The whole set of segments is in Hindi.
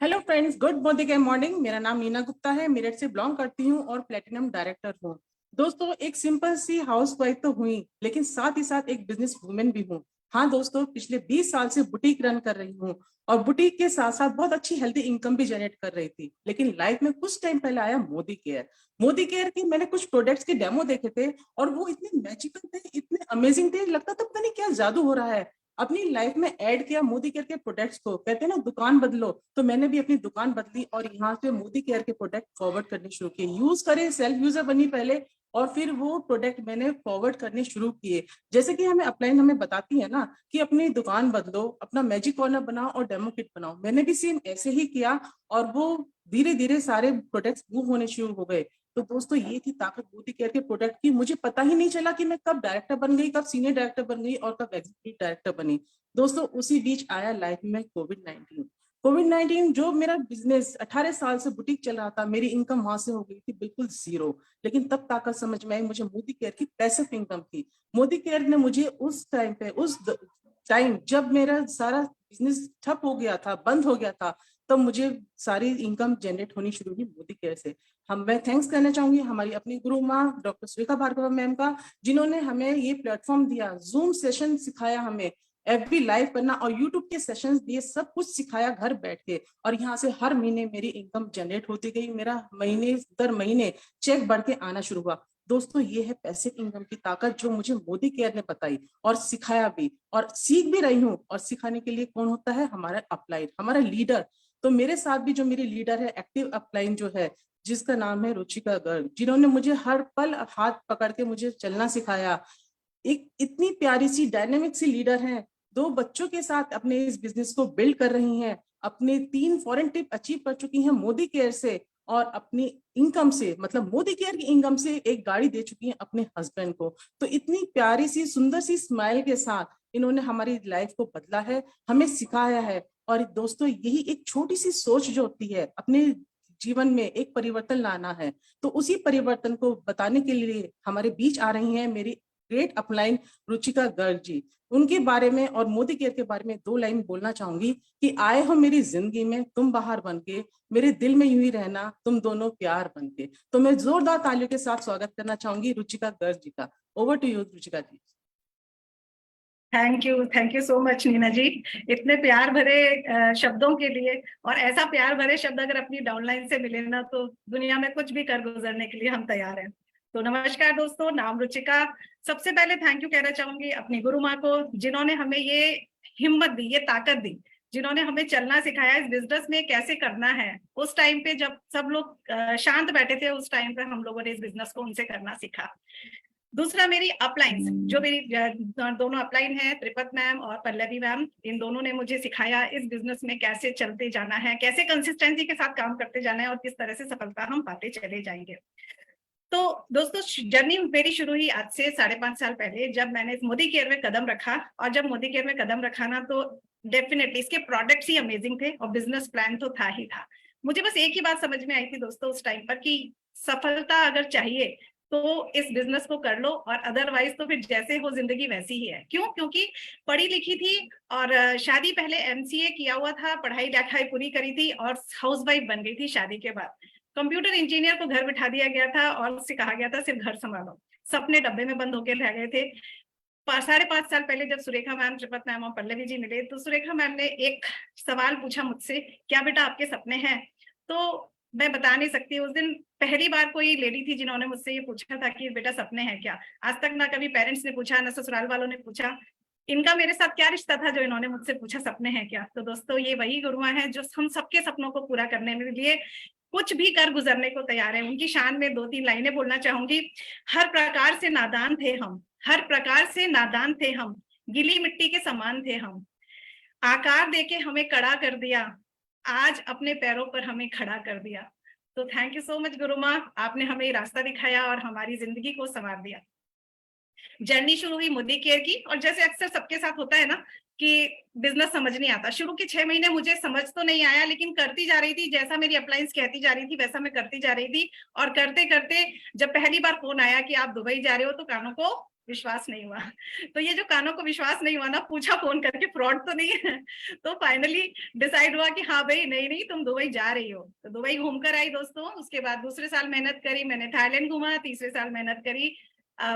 Hello friends, good morning. मेरा नाम नीना गुप्ता है, मेरठ से बिलोंग करती हूँ और प्लेटिनम डायरेक्टर हूँ। दोस्तों, एक सिंपल सी हाउसवाइफ तो हुई, लेकिन साथ ही साथ एक बिजनेस वुमेन भी हूँ। हाँ दोस्तों, पिछले 20 साल से बुटीक रन कर रही हूँ और बुटीक के साथ साथ बहुत अच्छी हेल्दी इनकम भी जनरेट कर रही थी। लेकिन लाइफ में कुछ टाइम पहले आया मोदी केयर। मोदी केयर की मैंने कुछ प्रोडक्ट्स के डेमो देखे थे और वो इतने मैजिकल थे, इतने अमेजिंग थे, लगता था पता नहीं क्या जादू हो रहा है। अपनी लाइफ में ऐड किया मोदी केयर के प्रोडक्ट्स को। कहते हैं ना, दुकान बदलो, तो मैंने भी अपनी दुकान बदली और यहाँ से मोदी केयर के प्रोडक्ट फॉरवर्ड करने शुरू किए। यूज करे, सेल्फ यूजर बनी पहले और फिर वो प्रोडक्ट मैंने फॉरवर्ड करने शुरू किए। जैसे कि हमें अपलाइन हमें बताती है ना कि अपनी दुकान बदलो, अपना मैजिक कॉर्नर बनाओ और डेमो किट बनाओ। मैंने भी सेम ऐसे ही किया और वो धीरे धीरे सारे प्रोडक्ट्स मूव होने शुरू हो गए। तो दोस्तों, ये थी ताकत मोदी केयर के प्रोडक्ट की। मुझे पता ही नहीं चला कि मैं कब डायरेक्टर बन गई, कब सीनियर डायरेक्टर बन गई और कब एग्जीक्यूटिव डायरेक्टर बनी। दोस्तों, उसी बीच आया लाइफ में कोविड 19। कोविड 19 जो मेरा बिजनेस 18 साल से बुटीक चल रहा था, मेरी इनकम वहां से हो गई थी बिल्कुल जीरो। लेकिन तब ताकत समझ में आई मुझे मोदी केयर की पैसिव इनकम की। मोदी केयर ने मुझे उस टाइम पे, उस टाइम जब मेरा सारा बिजनेस ठप हो गया था, बंद हो गया था, तब मुझे सारी इनकम जनरेट होनी शुरू हुई मोदी केयर से। मैं थैंक्स करना चाहूंगी हमारी अपनी गुरु माँ डॉक्टर सुरेखा भार्गव मैम का, जिन्होंने हमें ये प्लेटफॉर्म दिया, जूम सेशन सिखाया हमें, एफबी लाइव करना और यूट्यूब के सेशंस दिए, सब कुछ सिखाया घर बैठ के। और यहाँ से हर महीने मेरी इनकम जनरेट होती गई, मेरा महीने दर महीने चेक बढ़ के आना शुरू हुआ। दोस्तों, ये है पैसिव इनकम की ताकत जो मुझे मोदी केयर ने बताई और सिखाया भी, और सीख भी रही हूँ। और सिखाने के लिए कौन होता है? हमारा अपलाइन, हमारा लीडर। तो मेरे साथ भी जो मेरी लीडर है, एक्टिव अपलाइन जो है, जिसका नाम है रुचिका गर्ग, जिन्होंने मुझे हर पल हाथ पकड़ के मुझे चलना सिखाया। एक इतनी प्यारी सी डायनेमिक सी लीडर हैं, 2 बच्चों के साथ अपने इस बिजनेस को बिल्ड कर रही हैं, अपने 3 फॉरेन ट्रिप अचीव कर चुकी हैं मोदी केयर से, और अपनी इनकम से, मतलब मोदी केयर की इनकम से एक गाड़ी दे चुकी हैं अपने हस्बैंड को। तो इतनी प्यारी सी सुंदर सी स्माइल के साथ इन्होंने हमारी लाइफ को बदला है, हमें सिखाया है। और दोस्तों, यही एक छोटी सी सोच जो होती है, अपने जीवन में एक परिवर्तन लाना है, तो उसी परिवर्तन को बताने के लिए हमारे बीच आ रही हैं मेरी ग्रेट अपलाइन रुचिका गर्ग जी। उनके बारे में और मोदी केयर के बारे में 2 लाइन बोलना चाहूंगी कि आए हो मेरी जिंदगी में तुम बाहर बन के, मेरे दिल में यूं ही रहना तुम दोनों प्यार बन के। तो मैं जोरदार तालियों के साथ स्वागत करना चाहूंगी रुचिका गर्ग जी का। Over to you Ruchika ji. Thank you so much Nina ji, इतने प्यार भरे शब्दों के लिए। और ऐसा प्यार भरे शब्द अगर अपनी डाउनलाइन से मिले ना, तो दुनिया में कुछ भी कर गुजरने के लिए हम तैयार हैं। तो नमस्कार दोस्तों, नाम रुचिका। सबसे पहले थैंक यू कहना चाहूंगी अपनी गुरु माँ को, जिन्होंने हमें ये हिम्मत दी, ये ताकत दी, जिन्होंने हमें चलना सिखाया, इस बिजनेस में कैसे करना है। उस टाइम पे जब सब लोग शांत बैठे थे, उस टाइम पे हम लोगों ने इस बिजनेस को उनसे करना सीखा। दूसरा, मेरी अपलाइंस, जो मेरी दोनों अपलाइन है, त्रिपत मैम और पल्लवी मैम, इन दोनों ने मुझे सिखाया इस बिजनेस में कैसे चलते जाना है, कैसे कंसिस्टेंसी के साथ काम करते जाना है और किस तरह से सफलता हम पाते चले जाएंगे। तो दोस्तों, जर्नी मेरी शुरू हुई आज से 5.5 साल पहले, जब मैंने इस मोदी केयर में कदम रखा। और जब मोदी केयर में कदम रखा ना, तो डेफिनेटली इसके प्रोडक्ट्स ही अमेजिंग थे और बिजनेस प्लान तो था ही था। मुझे बस एक ही बात समझ में आई थी दोस्तों उस टाइम पर, कि सफलता अगर चाहिए तो इस बिजनेस को कर लो, और अदरवाइज तो फिर जैसे हो जिंदगी वैसी ही है। क्यों? क्योंकि पढ़ी लिखी थी और शादी पहले एमसीए किया हुआ था, पढ़ाई लिखाई पूरी करी थी और हाउसवाइफ बन गई थी शादी के बाद। कंप्यूटर इंजीनियर को घर बिठा दिया गया था और उससे कहा गया था सिर्फ घर संभालो। सपने डब्बे में बंद होकर रह गए थे। 5.5 साल पहले जब सुरेखा मैम, त्रिपत मैम और पल्लवी जी मिले, तो सुरेखा मैम ने एक सवाल पूछा मुझसे, क्या बेटा आपके सपने हैं? तो मैं बता नहीं सकती, उस दिन पहली बार कोई लेडी थी जिन्होंने मुझसे ये पूछा था कि बेटा सपने हैं क्या। आज तक ना कभी पेरेंट्स ने पूछा, ना ससुराल वालों ने पूछा। इनका मेरे साथ क्या रिश्ता था जो इन्होंने मुझसे पूछा सपने हैं क्या। तो दोस्तों, ये वही गुरुआ हैं जो हम सबके सपनों को पूरा करने के लिए कुछ भी कर गुजरने को तैयार है। उनकी शान में 2-3 लाइनें बोलना चाहूंगी। हर प्रकार से नादान थे हम, हर प्रकार से नादान थे हम, गीली मिट्टी के समान थे हम, आकार देके हमें कड़ा कर दिया, आज अपने पैरों पर हमें खड़ा कर दिया। तो थैंक यू सो मच गुरु माँ, आपने हमें ये रास्ता दिखाया और हमारी जिंदगी को संवार दिया। जर्नी शुरू हुई मोदी केयर की, और जैसे अक्सर सबके साथ होता है ना कि बिजनेस समझ नहीं आता। शुरू के 6 महीने मुझे समझ तो नहीं आया, लेकिन करती जा रही थी, जैसा मेरी अपलायंस कहती जा रही थी वैसा मैं करती जा रही थी। और करते करते जब पहली बार फोन आया कि आप दुबई जा रहे हो, तो कानों को विश्वास नहीं हुआ। तो ये जो कानों को विश्वास नहीं हुआ ना, पूछा फोन करके फ्रॉड तो नहीं है। तो फाइनली डिसाइड हुआ कि हाँ भाई, नहीं नहीं तुम दुबई जा रही हो। तो दुबई घूमकर आई दोस्तों। उसके बाद दूसरे साल मेहनत करी, मैंने थाईलैंड घूमा। तीसरे साल मेहनत करी,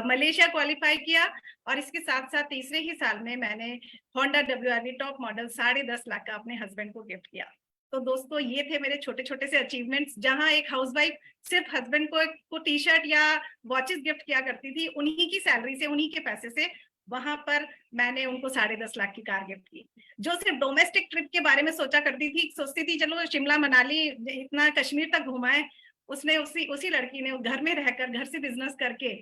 मलेशिया क्वालिफाई किया। और इसके साथ साथ तीसरे ही साल में मैंने Honda WRV top model 10.5 lakh का अपने हस्बैंड को गिफ्ट किया। तो दोस्तों ये थे मेरे छोटे छोटे से अचीवमेंट्स, जहां एक हाउसवाइफ सिर्फ हस्बैंड को टी शर्ट या वॉचेस गिफ्ट किया करती थी, उन्हीं की सैलरी से, उन्हीं के पैसे से, वहां पर मैंने उनको 10.5 लाख की कार गिफ्ट की। जो सिर्फ डोमेस्टिक ट्रिप के बारे में सोचा करती थी, सोचती थी चलो शिमला मनाली इतना कश्मीर तक घुमाए, उसने उसी लड़की ने घर में रहकर, घर से बिजनेस करके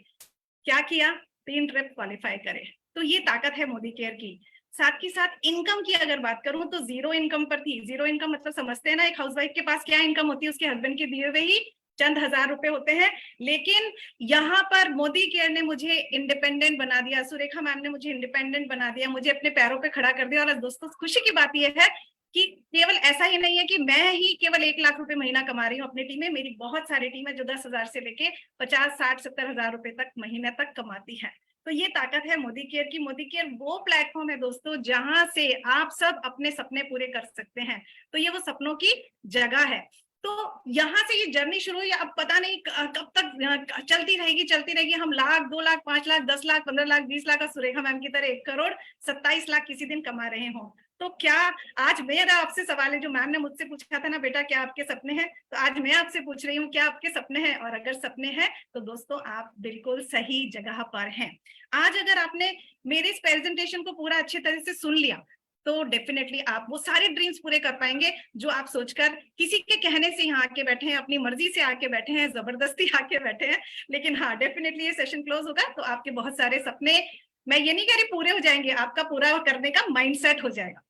क्या किया, 3 ट्रिप क्वालिफाई करे। तो ये ताकत है मोदी केयर की। साथ ही साथ इनकम की अगर बात करूं तो जीरो इनकम पर थी। जीरो इनकम मतलब समझते हैं ना, एक हाउसवाइफ के पास क्या इनकम होती है, उसके हस्बैंड के दिए हुए ही चंद हजार रुपए होते हैं। लेकिन यहाँ पर मोदी केयर ने मुझे इंडिपेंडेंट बना दिया, सुरेखा मैम ने मुझे इंडिपेंडेंट बना दिया, मुझे अपने पैरों पे खड़ा कर दिया। और दोस्तों खुशी की बात यह है कि केवल ऐसा ही नहीं है कि मैं ही केवल 1 लाख रुपए महीना कमा रही हूँ अपनी टीम में, मेरी बहुत सारी टीम है जो 10,000 से लेके 50, 60, 70,000 रुपए तक महीने तक कमाती है। तो ये ताकत है मोदी केयर की। मोदी केयर वो प्लेटफॉर्म है दोस्तों जहां से आप सब अपने सपने पूरे कर सकते हैं। तो ये वो सपनों की जगह है। तो यहाँ से ये जर्नी शुरू हुई। अब पता नहीं कब तक चलती रहेगी। हम लाख, 2 लाख, 5 लाख, 10 लाख, 15 लाख, 20 लाख, सुरेखा मैम की तरह 1 करोड़ 27 लाख किसी दिन कमा रहे हो। तो क्या आज मेरा आपसे सवाल है, जो मैम ने मुझसे पूछा था ना, बेटा क्या आपके सपने हैं, तो आज मैं आपसे पूछ रही हूँ क्या आपके सपने हैं। और अगर सपने हैं तो दोस्तों आप बिल्कुल सही जगह पर हैं। आज अगर आपने मेरे इस प्रेजेंटेशन को पूरा अच्छे तरह से सुन लिया तो डेफिनेटली आप वो सारे ड्रीम्स पूरे कर पाएंगे जो आप सोचकर किसी के कहने से यहाँ आके बैठे हैं, अपनी मर्जी से आके बैठे हैं, जबरदस्ती आके बैठे हैं। लेकिन हाँ, डेफिनेटली ये सेशन क्लोज होगा तो आपके बहुत सारे सपने, मैं ये नहीं कह रही पूरे हो जाएंगे, आपका पूरा करने का माइंडसेट हो जाएगा।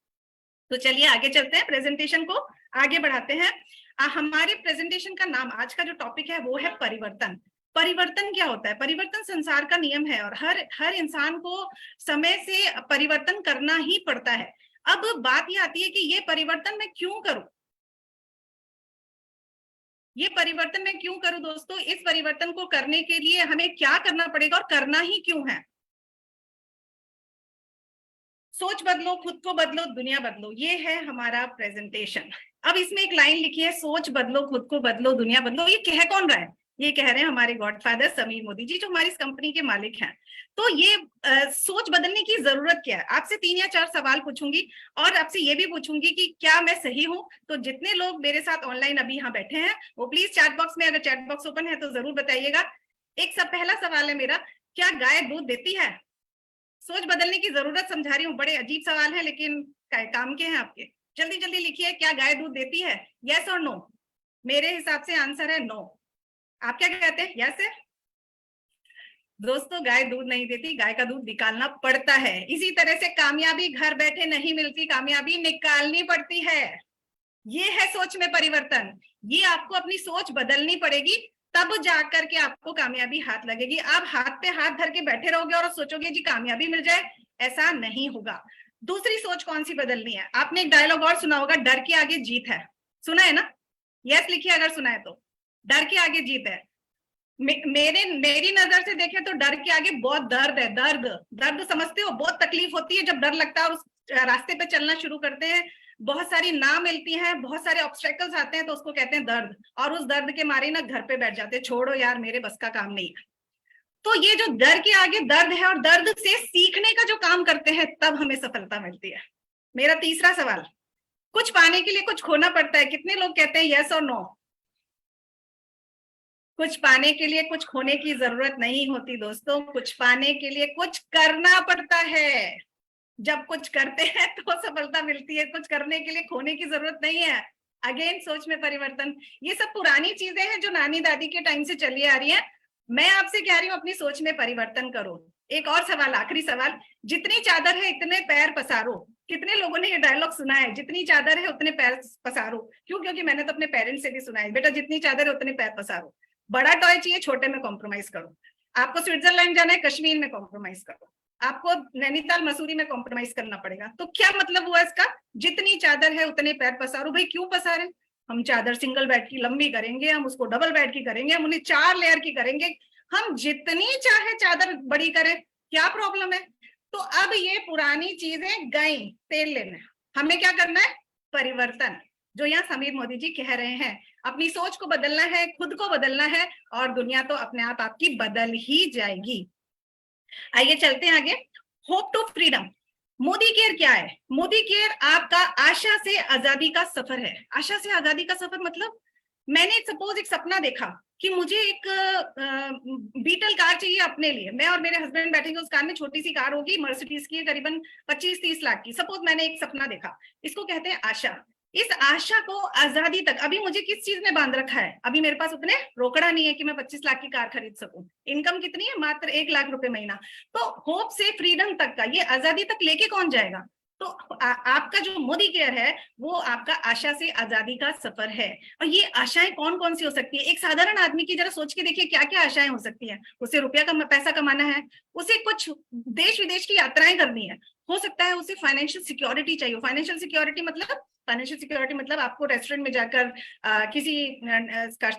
तो चलिए आगे चलते हैं, प्रेजेंटेशन को आगे बढ़ाते हैं। हमारे प्रेजेंटेशन का नाम, आज का जो टॉपिक है वो है परिवर्तन। परिवर्तन क्या होता है? परिवर्तन संसार का नियम है और हर इंसान को समय से परिवर्तन करना ही पड़ता है। अब बात ये आती है कि ये परिवर्तन मैं क्यों करूं? ये परिवर्तन मैं क्यों करूं दोस्तों? इस परिवर्तन को करने के लिए हमें क्या करना पड़ेगा और करना ही क्यों है? सोच बदलो, खुद को बदलो, दुनिया बदलो, ये है हमारा प्रेजेंटेशन। अब इसमें एक लाइन लिखी है, सोच बदलो, खुद को बदलो, दुनिया बदलो। ये कह कौन रहा है? ये कह रहे हैं हमारे गॉडफादर समीर मोदी जी, जो हमारी इस कंपनी के मालिक हैं। तो ये सोच बदलने की जरूरत क्या है? आपसे 3 या 4 सवाल पूछूंगी और आपसे ये भी पूछूंगी कि क्या मैं सही हूं। तो जितने लोग मेरे साथ ऑनलाइन अभी यहाँ बैठे हैं वो प्लीज चैट बॉक्स में, अगर चैट बॉक्स ओपन है तो जरूर बताइएगा। पहला सवाल है मेरा, क्या गाय दूध देती है? सोच बदलने की जरूरत समझा रही हूँ, बड़े अजीब सवाल है लेकिन काम के हैं आपके। जल्दी जल्दी लिखिए, क्या गाय दूध देती है? यस और नो? मेरे हिसाब से आंसर है नो। आप क्या कहते हैं? यस है? दोस्तों गाय दूध नहीं देती, गाय का दूध निकालना पड़ता है। इसी तरह से कामयाबी घर बैठे नहीं मिलती, कामयाबी निकालनी पड़ती है। ये है सोच में परिवर्तन। ये आपको अपनी सोच बदलनी पड़ेगी, तब जाकर के आपको कामयाबी हाथ लगेगी। आप हाथ पे हाथ धर के बैठे रहोगे और सोचोगे जी कामयाबी मिल जाए, ऐसा नहीं होगा। दूसरी सोच कौन सी बदलनी है? आपने एक डायलॉग और सुना होगा, डर के आगे जीत है। सुना है ना? यस लिखिए अगर सुना है तो। डर के आगे जीत है। मेरी नजर से देखें तो डर के आगे बहुत दर्द है। दर्द समझते हो? बहुत तकलीफ होती है जब डर लगता है और उस रास्ते पे चलना शुरू करते हैं, बहुत सारी ना मिलती हैं, बहुत सारे ऑब्स्टेकल्स आते हैं, तो उसको कहते हैं दर्द। और उस दर्द के मारे ना घर पे बैठ जाते हैं, छोड़ो यार मेरे बस का काम नहीं है। तो ये जो डर के आगे दर्द है, और दर्द से सीखने का जो काम करते हैं, तब हमें सफलता मिलती है। मेरा तीसरा सवाल, कुछ पाने के लिए कुछ खोना पड़ता है। कितने लोग कहते हैं यस और नो? कुछ पाने के लिए कुछ खोने की जरूरत नहीं होती दोस्तों, कुछ पाने के लिए कुछ करना पड़ता है। जब कुछ करते हैं तो सफलता मिलती है, कुछ करने के लिए खोने की जरूरत नहीं है। अगेन सोच में परिवर्तन। ये सब पुरानी चीजें हैं जो नानी दादी के टाइम से चली आ रही हैं। मैं आपसे कह रही हूँ अपनी सोच में परिवर्तन करो। एक और सवाल, आखिरी सवाल, जितनी चादर है इतने पैर पसारो। कितने लोगों ने ये डायलॉग सुना है, जितनी चादर है उतने पैर पसारो? क्यों? क्योंकि मैंने तो अपने पेरेंट्स से भी सुना है, बेटा जितनी चादर है उतने पैर पसारो। बड़ा टॉय चाहिए, छोटे में कॉम्प्रोमाइज करो। आपको स्विट्जरलैंड जाना है, कश्मीर में कॉम्प्रोमाइज करो। आपको नैनीताल मसूरी में कॉम्प्रोमाइज करना पड़ेगा। तो क्या मतलब हुआ इसका? जितनी चादर है उतने पैर पसारो। भाई क्यों पसारे? हम चादर सिंगल बेड की लंबी करेंगे, हम उसको डबल बेड की करेंगे, हम उन्हें 4 लेयर की करेंगे, हम जितनी चाहे चादर बड़ी करें, क्या प्रॉब्लम है? तो अब ये पुरानी चीजें गई, तेल लेना, हमें क्या करना है? परिवर्तन। जो यहाँ समीर मोदी जी कह रहे हैं, अपनी सोच को बदलना है, खुद को बदलना है, और दुनिया तो अपने आप आपकी बदल ही जाएगी। आइए चलते हैं आगे। Hope to freedom. Modicare क्या है? मोदी केयर आपका आशा से आजादी का सफर है। आशा से आजादी का सफर मतलब, मैंने सपोज एक सपना देखा कि मुझे एक बीटल कार चाहिए अपने लिए, मैं और मेरे हस्बैंड बैठेंगे उस कार में, छोटी सी कार होगी, मर्सिडीज की, करीबन 25-30 लाख की। सपोज मैंने एक सपना देखा, इसको कहते हैं आशा। इस आशा को आजादी तक अभी मुझे किस चीज ने बांध रखा है? अभी मेरे पास उतने रोकड़ा नहीं है कि मैं 25 लाख की कार खरीद सकूं। इनकम कितनी है? मात्र 1 लाख रुपए महीना। तो होप से फ्रीडम तक का ये आजादी तक लेके कौन जाएगा? तो आपका जो मोदी केयर है वो आपका आशा से आजादी का सफर है। और ये आशाएं कौन कौन सी हो सकती है? एक साधारण आदमी की जरा सोच के देखिए क्या क्या आशाएं हो सकती हैं। उसे रुपया का पैसा कमाना है, उसे कुछ देश विदेश की यात्राएं करनी है, हो सकता है उसे फाइनेंशियल सिक्योरिटी चाहिए। फाइनेंशियल सिक्योरिटी मतलब, फाइनेंशियल सिक्योरिटी मतलब आपको रेस्टोरेंट में जाकर किसी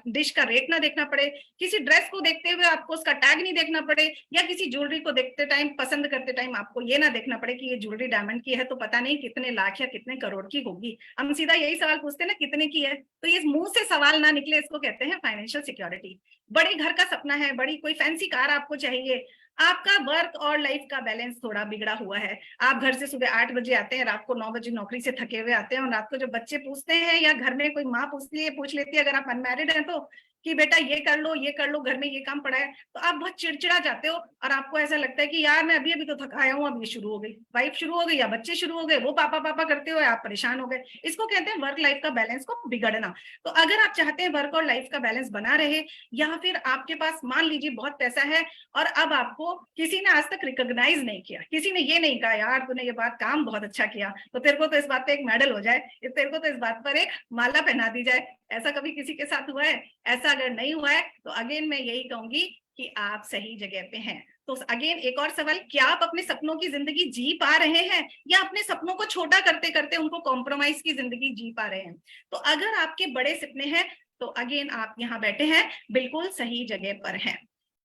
डिश का रेट ना देखना पड़े, किसी ड्रेस को देखते हुए आपको उसका टैग नहीं देखना पड़े, या किसी ज्वेलरी को देखते टाइम, पसंद करते टाइम आपको ये ना देखना पड़े कि ये ज्वेलरी डायमंड की है तो पता नहीं कितने लाख या कितने करोड़ की होगी। हम सीधा यही सवाल पूछते हैं ना, कितने की है? तो ये मुंह से सवाल ना निकले, इसको कहते हैं फाइनेंशियल सिक्योरिटी। बड़े घर का सपना है, बड़ी कोई फैंसी कार आपको चाहिए, आपका वर्क और लाइफ का बैलेंस थोड़ा बिगड़ा हुआ है। आप घर से सुबह 8 बजे आते हैं, रात को 9 बजे नौकरी से थके हुए आते हैं, और रात को जब बच्चे पूछते हैं या घर में कोई माँ पूछ लेती है, अगर आप अनमैरिड हैं तो, कि बेटा ये कर लो, ये कर लो, घर में ये काम पड़ा है, तो आप बहुत चिड़चिड़ा जाते हो, और आपको ऐसा लगता है कि यार मैं अभी अभी तो थका आया हूँ, अब ये शुरू हो गई, वाइफ शुरू हो गई या बच्चे शुरू हो गए, वो पापा पापा करते हुए आप परेशान हो गए। इसको कहते हैं वर्क लाइफ का बैलेंस को बिगड़ना। तो अगर आप चाहते हैं वर्क और लाइफ का बैलेंस बना रहे, या फिर आपके पास मान लीजिए बहुत पैसा है और अब आपको किसी ने आज तक रिकॉग्नाइज नहीं किया, किसी ने ये नहीं कहा यार तूने ये बात काम बहुत अच्छा किया, तो तेरे को तो इस बात पे एक मेडल हो जाए, तेरे को तो इस बात पर एक माला पहना दी जाए, ऐसा कभी किसी के साथ हुआ है? ऐसा अगर नहीं हुआ है तो अगेन मैं यही कहूंगी कि आप सही जगह पे हैं। तो अगेन एक और सवाल, क्या आप अपने सपनों की जिंदगी जी पा रहे हैं, या अपने सपनों को छोटा करते करते उनको कॉम्प्रोमाइज की जिंदगी जी पा रहे हैं? तो अगर आपके बड़े सपने हैं तो अगेन आप यहाँ बैठे हैं, बिल्कुल सही जगह पर हैं।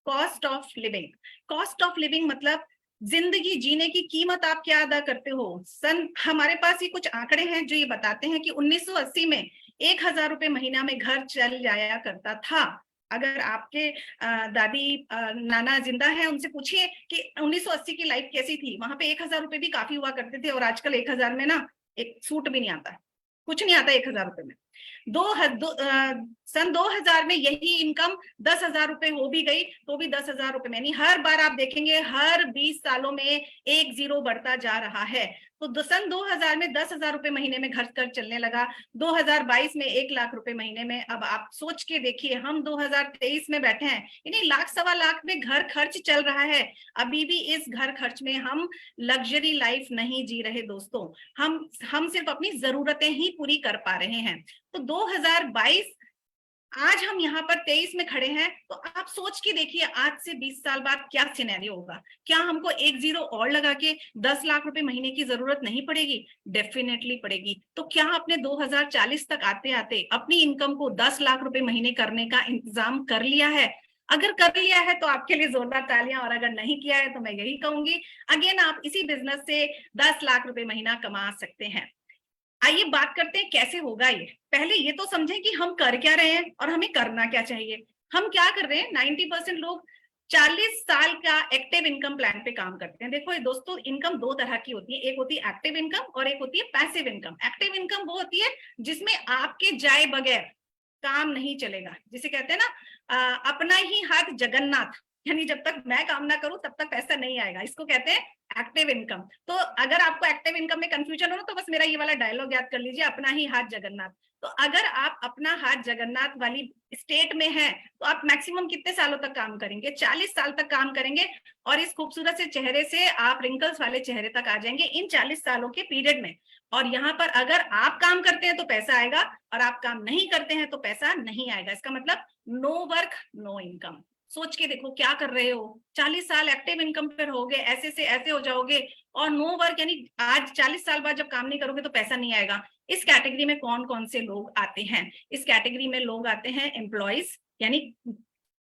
Cost of living. Cost of living मतलब जिंदगी जीने की कीमत आप क्या अदा करते हो। हमारे पास ये कुछ आंकड़े हैं जो ये बताते हैं कि 1980 में 1,000 रुपए महीना में घर चल जाया करता था। अगर आपके दादी नाना जिंदा है, उनसे पूछिए कि 1980 की लाइफ कैसी थी। वहां पे 1,000 रुपए भी काफी हुआ करते थे, और आजकल 1,000 में ना एक सूट भी नहीं आता, कुछ नहीं आता 1,000 रुपए में। सन 2000 में यही इनकम 10,000 रुपए हो भी गई तो भी 10,000 रुपए में नहीं, हर बार आप देखेंगे हर 20 सालों में एक जीरो बढ़ता जा रहा है। तो सन 2000 में 10,000 रुपए महीने में घर कर चलने लगा, 2022 में 1 लाख रुपए महीने में। अब आप सोच के देखिए, हम 2023 में बैठे हैं, यानी लाख सवा लाख में घर खर्च चल रहा है। अभी भी इस घर खर्च में हम लग्जरी लाइफ नहीं जी रहे दोस्तों, हम सिर्फ अपनी जरूरतें ही पूरी कर पा रहे हैं। तो 2022, आज हम यहाँ पर 23 में खड़े हैं, तो आप सोच के देखिए आज से 20 साल बाद क्या सिनेरियो होगा। क्या हमको एक जीरो और लगा के 10 लाख रुपए महीने की जरूरत नहीं पड़ेगी? डेफिनेटली पड़ेगी। तो क्या आपने 2040 तक आते आते अपनी इनकम को 10 लाख रुपए महीने करने का इंतजाम कर लिया है? अगर कर लिया है तो आपके लिए जोरदार तालियां, और अगर नहीं किया है तो मैं यही कहूंगी अगेन आप इसी बिजनेस से 10 लाख रुपए महीना कमा सकते हैं। आइए बात करते हैं कैसे होगा ये। पहले ये तो समझें कि हम कर क्या रहे हैं और हमें करना क्या चाहिए। हम क्या कर रहे हैं, 90% लोग 40 साल का एक्टिव इनकम प्लान पे काम करते हैं। देखो ये दोस्तों, इनकम दो तरह की होती है, एक होती है एक्टिव इनकम और एक होती है पैसिव इनकम। एक्टिव इनकम वो होती है जिसमें आपके जाए बगैर काम नहीं चलेगा, जिसे कहते हैं ना अपना ही हाथ जगन्नाथ, यानी जब तक मैं काम ना करूं तब तक पैसा नहीं आएगा, इसको कहते हैं एक्टिव इनकम। तो अगर आपको एक्टिव इनकम में कंफ्यूजन हो ना, तो बस मेरा ये वाला डायलॉग याद कर लीजिए, अपना ही हाथ जगन्नाथ। तो अगर आप अपना हाथ जगन्नाथ वाली स्टेट में हैं, तो आप मैक्सिमम कितने सालों तक काम करेंगे? 40 साल तक काम करेंगे, और इस खूबसूरत से चेहरे से आप रिंकल्स वाले चेहरे तक आ जाएंगे इन 40 सालों के पीरियड में। और यहाँ पर अगर आप काम करते हैं तो पैसा आएगा, और आप काम नहीं करते हैं तो पैसा नहीं आएगा। इसका मतलब नो वर्क नो इनकम। सोच के देखो क्या कर रहे हो, 40 साल एक्टिव इनकम पर होगे, ऐसे से ऐसे हो जाओगे, और नो वर्क यानी आज 40 साल बाद जब काम नहीं करोगे तो पैसा नहीं आएगा। इस कैटेगरी में कौन कौन से लोग आते हैं? इस कैटेगरी में लोग आते हैं एम्प्लॉइज, यानी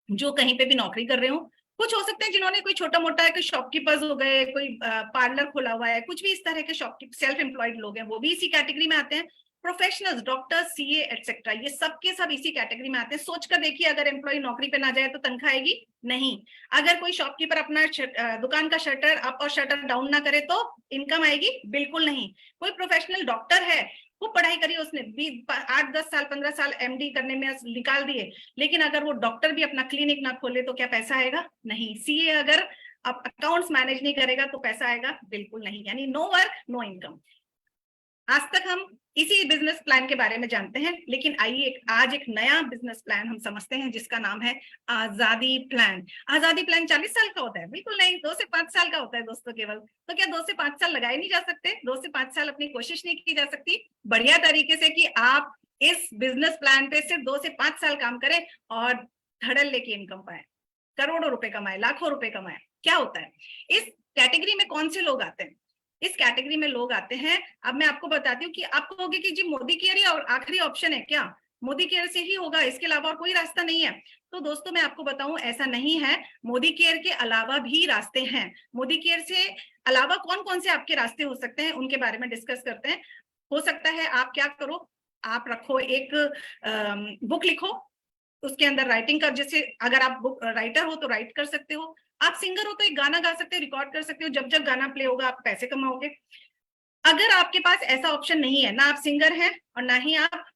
जो कहीं पे भी नौकरी कर रहे हो, कुछ हो सकते हैं जिन्होंने कोई छोटा मोटा कोई शॉपकीपर्स हो गए, कोई पार्लर खोला हुआ है, कुछ भी इस तरह के शॉपकीपर सेल्फ एम्प्लॉयड लोग हैं, वो भी इसी कैटेगरी में आते हैं। प्रोफेशनल्स, डॉक्टर, सीए एटसेट्रा, ये सब के सब इसी कैटेगरी में आते हैं। सोच कर देखिए, अगर एम्प्लॉय नौकरी पे ना जाए तो तनख्वाह आएगी नहीं। अगर कोई शॉपकीपर अपना दुकान का शटर अप और शटर डाउन ना करे तो इनकम आएगी बिल्कुल नहीं। कोई प्रोफेशनल डॉक्टर है, खूब पढ़ाई करी उसने, 8-10 साल 15 साल एमडी करने में निकाल दिए, लेकिन अगर वो डॉक्टर भी अपना क्लिनिक ना खोले तो क्या पैसा आएगा? नहीं। सीए अगर अब अकाउंट्स मैनेज नहीं करेगा तो पैसा आएगा बिल्कुल नहीं। यानी नो वर्क नो इनकम। आज तक हम इसी बिजनेस प्लान के बारे में जानते हैं, लेकिन आइए आज एक नया बिजनेस प्लान हम समझते हैं जिसका नाम है आजादी प्लान। आजादी प्लान 40 साल का होता है? बिल्कुल नहीं, 2 से 5 साल का होता है दोस्तों केवल। तो क्या 2 से 5 साल लगाए नहीं जा सकते? 2 से 5 साल अपनी कोशिश नहीं की जा सकती बढ़िया तरीके से कि आप इस बिजनेस प्लान पे सिर्फ 2 से 5 साल काम करें और धड़ल लेके इनकम पाए, करोड़ों रुपए कमाए, लाखों रुपए कमाए? क्या होता है? इस कैटेगरी में कौन से लोग आते हैं? इस कैटेगरी में लोग आते हैं, अब मैं आपको बताती हूँ कि आप कहोगे कि जी मोदी केयर ही और आखिरी ऑप्शन है क्या? मोदी केयर से ही होगा, इसके अलावा और कोई रास्ता नहीं है? तो दोस्तों मैं आपको बताऊं, ऐसा नहीं है। मोदी केयर के अलावा भी रास्ते हैं। मोदी केयर से अलावा कौन कौन से आपके रास्ते हो सकते हैं उनके बारे में डिस्कस करते हैं। हो सकता है आप क्या करो, आप रखो एक बुक लिखो, उसके अंदर राइटिंग का, जैसे अगर आप बुक राइटर हो तो राइट कर सकते हो, आप सिंगर हो तो एक गाना गा सकते हो, रिकॉर्ड कर सकते हो, जब जब गाना प्ले होगा आप पैसे कमाओगे। अगर आपके पास ऐसा ऑप्शन नहीं है, ना आप सिंगर हैं और ना ही आप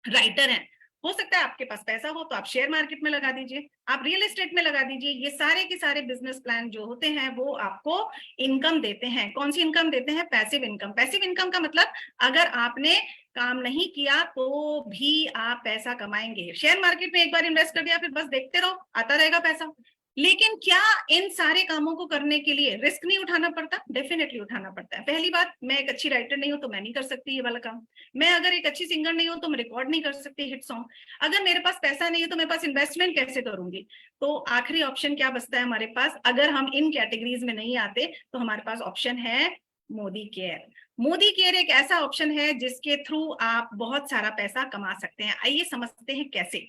राइटर हैं, हो सकता है आपके पास पैसा हो तो आप शेयर मार्केट में लगा दीजिए, आप रियल एस्टेट में लगा दीजिए। ये सारे के सारे बिजनेस प्लान जो होते हैं वो आपको इनकम देते हैं। कौन सी इनकम देते हैं? Passive income. पैसिव इनकम का मतलब अगर आपने काम नहीं किया तो भी आप पैसा कमाएंगे। शेयर मार्केट में एक बार इन्वेस्ट कर दिया फिर बस देखते रहो, आता रहेगा पैसा। लेकिन क्या इन सारे कामों को करने के लिए रिस्क नहीं उठाना पड़ता? डेफिनेटली उठाना पड़ता है। पहली बात, मैं एक अच्छी राइटर नहीं हूं तो मैं नहीं कर सकती ये वाला काम। मैं अगर एक अच्छी सिंगर नहीं हूं तो मैं रिकॉर्ड नहीं कर सकती हिट सॉन्ग। अगर मेरे पास पैसा नहीं है तो मेरे पास इन्वेस्टमेंट कैसे करूंगी? तो आखिरी ऑप्शन क्या बचता है हमारे पास? अगर हम इन कैटेगरीज में नहीं आते तो हमारे पास ऑप्शन है मोदी केयर। मोदी केयर एक ऐसा ऑप्शन है जिसके थ्रू आप बहुत सारा पैसा कमा सकते हैं। आइए समझते हैं कैसे।